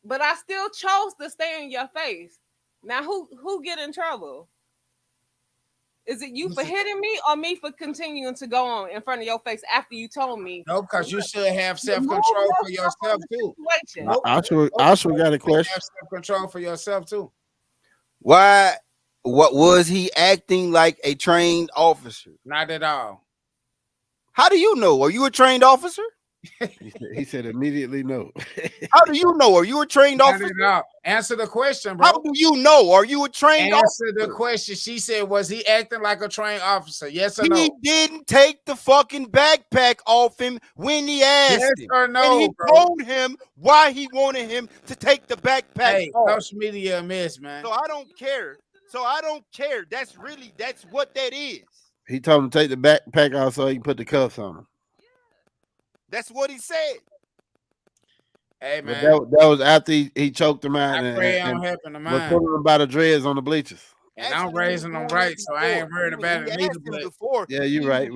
But I still chose to stay in your face. Now who get in trouble? Is it you for hitting me or me for continuing to go on in front of your face after you told me? no, because you should have self-control for yourself too. Ashwa got a question. Have self-control for yourself too. Why? What was he acting like a trained officer? Not at all. How do you know? Are you a trained officer? He said immediately no. How do you know? Are you a trained Not officer? at all. Answer the question, bro. How do you know? Are you a trained Answer officer? the question. She said, was he acting like a trained officer? Yes or He no? didn't take the fucking backpack off him when he asked Yes him. or no, and he bro? told him why he wanted him to take the backpack Hey, off. social media a mess, man. So I don't care. That's what that is. He told him to take the backpack off so he can put the cuffs on him. That's what he said. Hey, But man. that was after he choked him out I and, pray it and don't happen to was mine. pulling him by the dreads on the bleachers. And I'm raising them right, so I ain't worried about it neither. But Before, Yeah, you're right.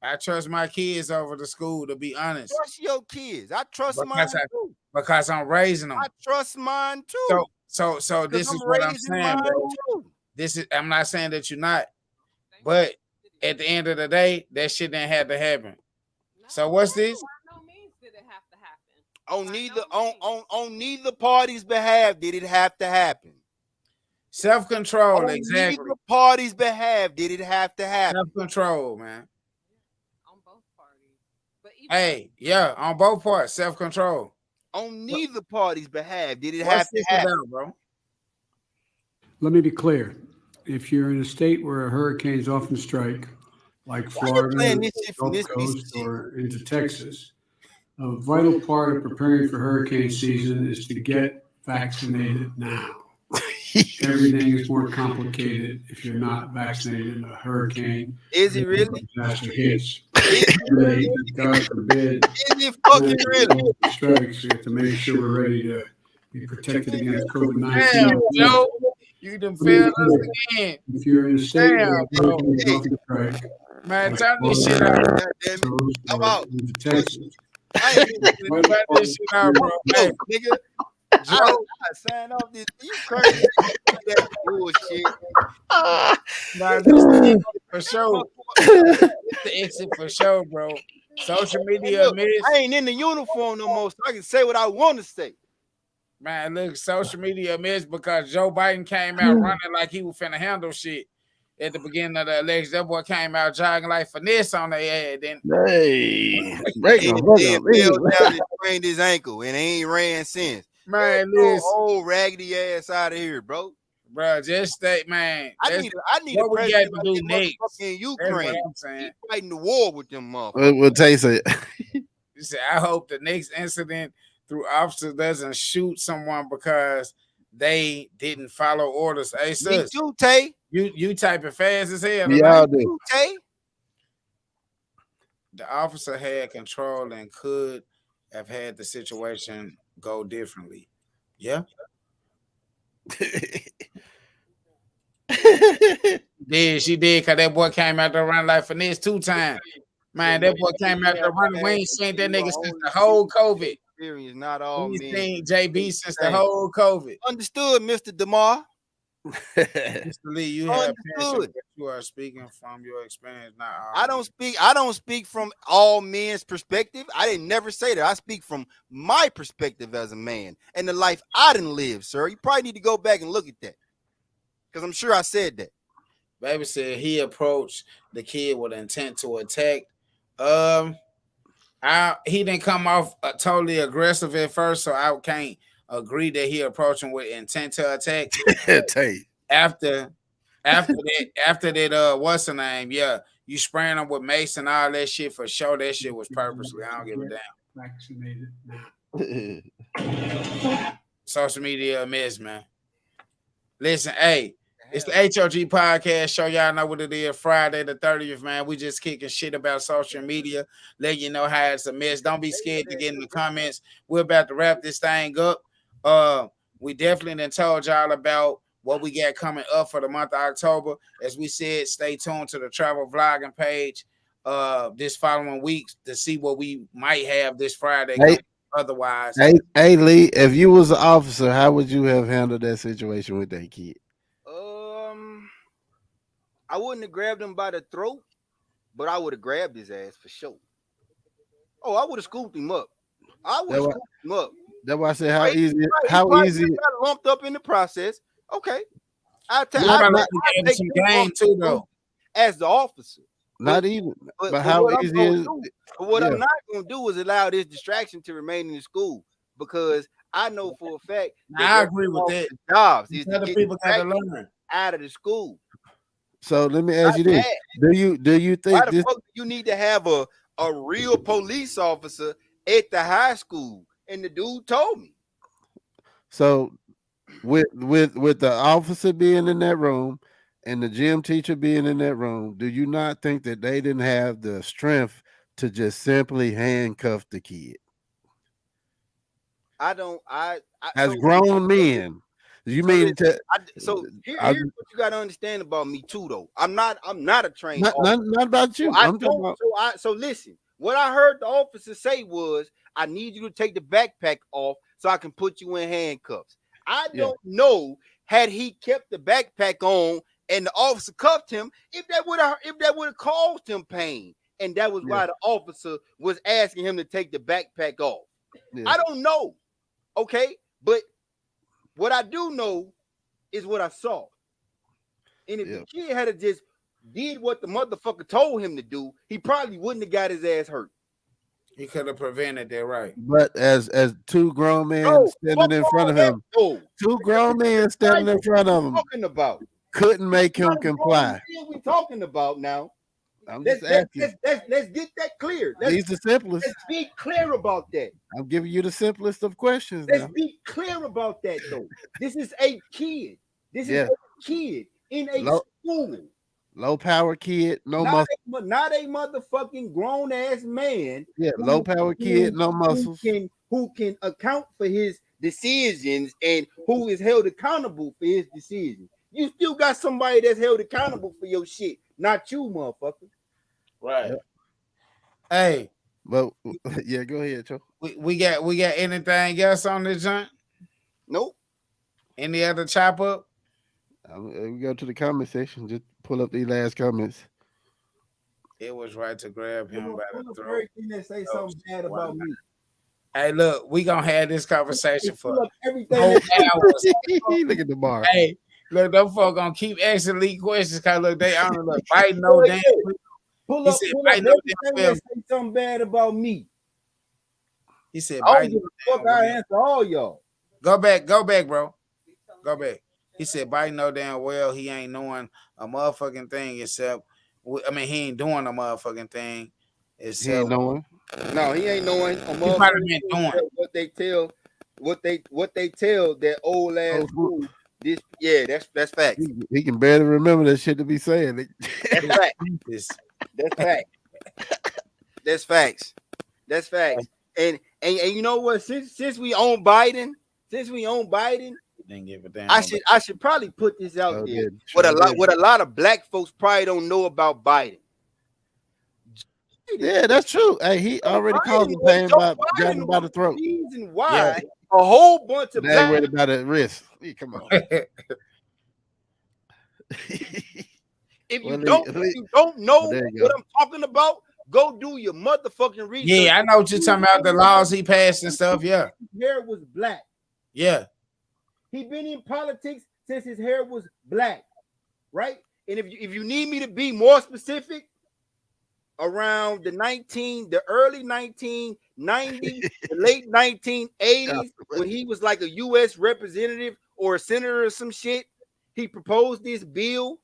I trust my kids over the school, to be honest. Trust your kids. I trust mine too. Because I'm raising them. I trust mine too. So this is what I'm saying, bro. I'm not saying that you're not, but at the end of the day, that shit didn't have to happen. So what's this? On neither party's behalf did it have to happen. Self-control, On exactly. neither party's behalf did it have to happen. Self-control, man. Hey, yeah, on both parts, self-control. On neither party's behalf did it What's have to this happen. about, bro? Let me be clear. If you're in a state where hurricanes often strike, like Florida, playing this shit from Gulf this piece of Coast, or into Texas, a vital part of preparing for hurricane season is to get vaccinated now. Everything is more complicated if you're not vaccinated in a hurricane. Is it really? Disaster hits. Is it really? God forbid. Is it fucking really? Strikes. We have to make sure we're ready to be protected against COVID-19. Damn, Joe, you done failed us again. If you're in a state Damn, where bro. hurricanes often strike, Man, turn this shit out. I'm out. Texas. I ain't Turn this shit out, bro. Hey, nigga. I sign off this. You crazy? That bullshit. Nah, this is the exit for sure. This the exit for sure, bro. Social media Look, miss. I ain't in the uniform no more, so I can say what I want to say. Man, look, social media miss because Joe Biden came out running like he was finna handle shit at the beginning of the election. That boy came out jogging like finesse on their head. Then Hey, break him. Fell down and sprained his ankle and ain't ran since. Man, Get your listen. old raggedy ass out of here, bro. Bro, just stay, man. I need a what we got president to do like next. in That's what Ukraine. I'm saying. He fighting the war with them motherfuckers. We'll taste it. You say, I hope the next incident through officers doesn't shoot someone because they didn't follow orders. Hey, sis, Me too, Tay. You typing fast as hell. Yeah, I tonight. do. Tay. The officer had control and could have had the situation go differently. Yeah. She did, because that boy came out there running like finesse 2 times. Man, that boy came out there running. We ain't seen that nigga since the whole COVID. Experience, not all We men. ain't seen JB since the whole COVID. Understood, Mr. DeMar. Mr. Lee, you have passion, Understood. but you are speaking from your experience, not all. I don't speak from all men's perspective. I didn't never say that. I speak from my perspective as a man and the life I didn't live, sir. You probably need to go back and look at that. Because I'm sure I said that. Baby said he approached the kid with intent to attack. He didn't come off totally aggressive at first, so I can't agree that he approached him with intent to attack. After that, what's the name? Yeah, you spraying him with mace and all that shit for sure. That shit was purposely. I don't give a damn. Vaccinated. Social media a mess, man. Listen, hey, it's the H.O.G podcast show. Y'all know what it is. Friday the 30th, man. We just kicking shit about social media. Let you know how it's a mess. Don't be scared to get in the comments. We're about to wrap this thing up. We definitely done told y'all about what we got coming up for the month of October. As we said, stay tuned to the travel vlogging page this following week to see what we might have this Friday. Otherwise, hey, Lee, if you was an officer, how would you have handled that situation with that kid? I wouldn't have grabbed him by the throat, but I would have grabbed his ass for sure. Oh, I would have scooped him up. Scooped him up. That's why I said how easy. He got lumped up in the process. Okay, I take some game too, though. As the officer. Not even. But how easy is? What I'm not going to do is allow this distraction to remain in the school, because I know for a fact. I agree with that. Jobs is other people got to learn out of the school. So let me ask you this: Do you think why the fuck do you need to have a real police officer at the high school? And the dude told me. So with the officer being in that room and the gym teacher being in that room, do you not think that they didn't have the strength to just simply handcuff the kid? As grown men. You mean to? So here's what you got to understand about me too, though. I'm not a trained. Not about you. So listen. What I heard the officer say was, "I need you to take the backpack off so I can put you in handcuffs." I don't know had he kept the backpack on and the officer cuffed him if that would have caused him pain, and that was why the officer was asking him to take the backpack off. I don't know. Okay, but what I do know is what I saw. And if the kid had just did what the motherfucker told him to do, he probably wouldn't have got his ass hurt. He could have prevented that, right? But as two grown men standing in front of him, two grown men standing in front of him, talking about couldn't make him comply. What are we talking about now? Let's get that clear. These the simplest. Let's be clear about that. I'm giving you the simplest of questions. Let's be clear about that, though. This is a kid. This Yeah. is a kid in a school. Low power kid, no muscle. Not a motherfucking grown ass man. Yeah, low power kid, no muscles. Who can account for his decisions and who is held accountable for his decisions. You still got somebody that's held accountable for your shit, not you, motherfucker. Right. Hey, but yeah, go ahead, Joe. We got anything else on this joint? Nope. Any other chop up? We go to the comment section. Just pull up these last comments. It was right to grab him by the throat. Everything that say something bad about me. Hey, look, we gonna have this conversation for everything. whole hours. Look at the bar. Hey, look, them folk gonna keep asking Lee questions. Cause look, they I don't look biting no damn. Pull up everything that say something bad about me. He said, I don't give a fuck. I answer all y'all. Go back, bro. Go back. He said, "Biden know damn well he ain't doing a motherfucking thing except, he ain't doing a motherfucking thing except." He ain't knowing. No, he ain't knowing a motherfucking thing. Doing what they tell that old ass fool. This, yeah, that's facts. He can barely remember that shit to be saying. That's facts. That's facts. That's facts. That's facts. And you know what? Since we own Biden. Didn't give a damn. I should probably put this out there. What a lot of black folks probably don't know about Biden. Yeah, that's true. Hey, he already caused the pain by grabbing him by the throat. Reason why a whole bunch of black worried about the wrist. Hey, come on. If you don't know what I'm talking about, go do your motherfucking research. Yeah, I know what you're talking about. The laws he passed and stuff. Yeah, his hair was black. Yeah. He been in politics since his hair was black, right? And if you need me to be more specific, around the early 1990s, the late 1980s, when he was like a U.S. representative or a senator or some shit, he proposed this bill,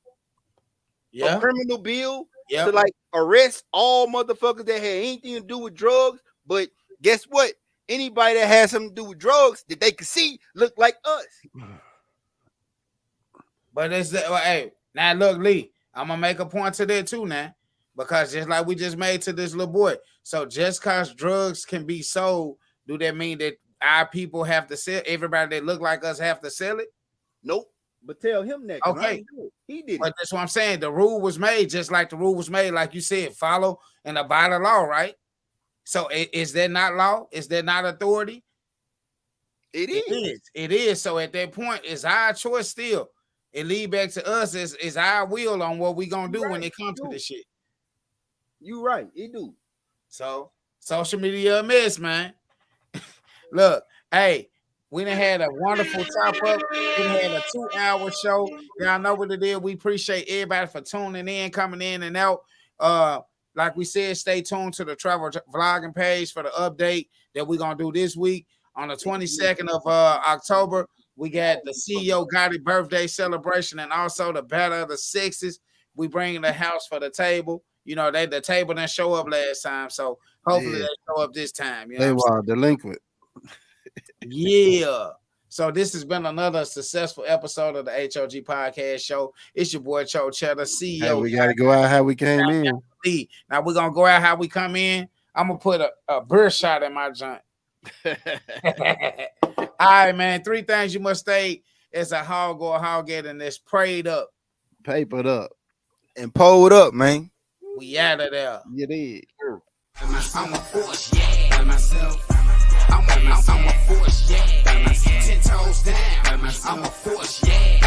a criminal bill, to like arrest all motherfuckers that had anything to do with drugs. But guess what? Anybody that has something to do with drugs that they could see look like us. But it's hey, now look, Lee, I'm gonna make a point to that too now, because just like we just made to this little boy. So just cause drugs can be sold, do that mean that our people have to sell? Everybody that look like us have to sell it? Nope. But tell him that. Okay, he did. But that's what I'm saying. The rule was made just like the rule was made, like you said, follow and abide the law, right? So is that not law? Is that not authority? It is. It is. So at that point, it's our choice still. It lead back to us. Is our will on what we gonna do when it comes to this shit. You right. It do. So social media a mess, man. Look, hey, we done had a wonderful top up. We done had a 2-hour show. Y'all know what it is. We appreciate everybody for tuning in, coming in and out. Like we said, stay tuned to the travel vlogging page for the update that we're gonna do this week. On the 22nd of October, we got the CEO.Gatti birthday celebration and also the Battle of the Sexes. We bringing the house for the table. You know, the table didn't show up last time, so hopefully they show up this time. You know they were delinquent. Yeah. So this has been another successful episode of the H.O.G podcast show. It's your boy Chedda, CEO. Hey, we got to go out how we came in. Now we're going to go out how we come in. I'm going to put a beer shot in my joint. All right, man. 3 things you must stay as a hog or a hoggette, and it's prayed up, papered up, and pulled up, man. We out of there. You did. I'm a force, yeah, by myself. I'm a force, yeah, by myself. 10 toes down. I'm a force, yeah.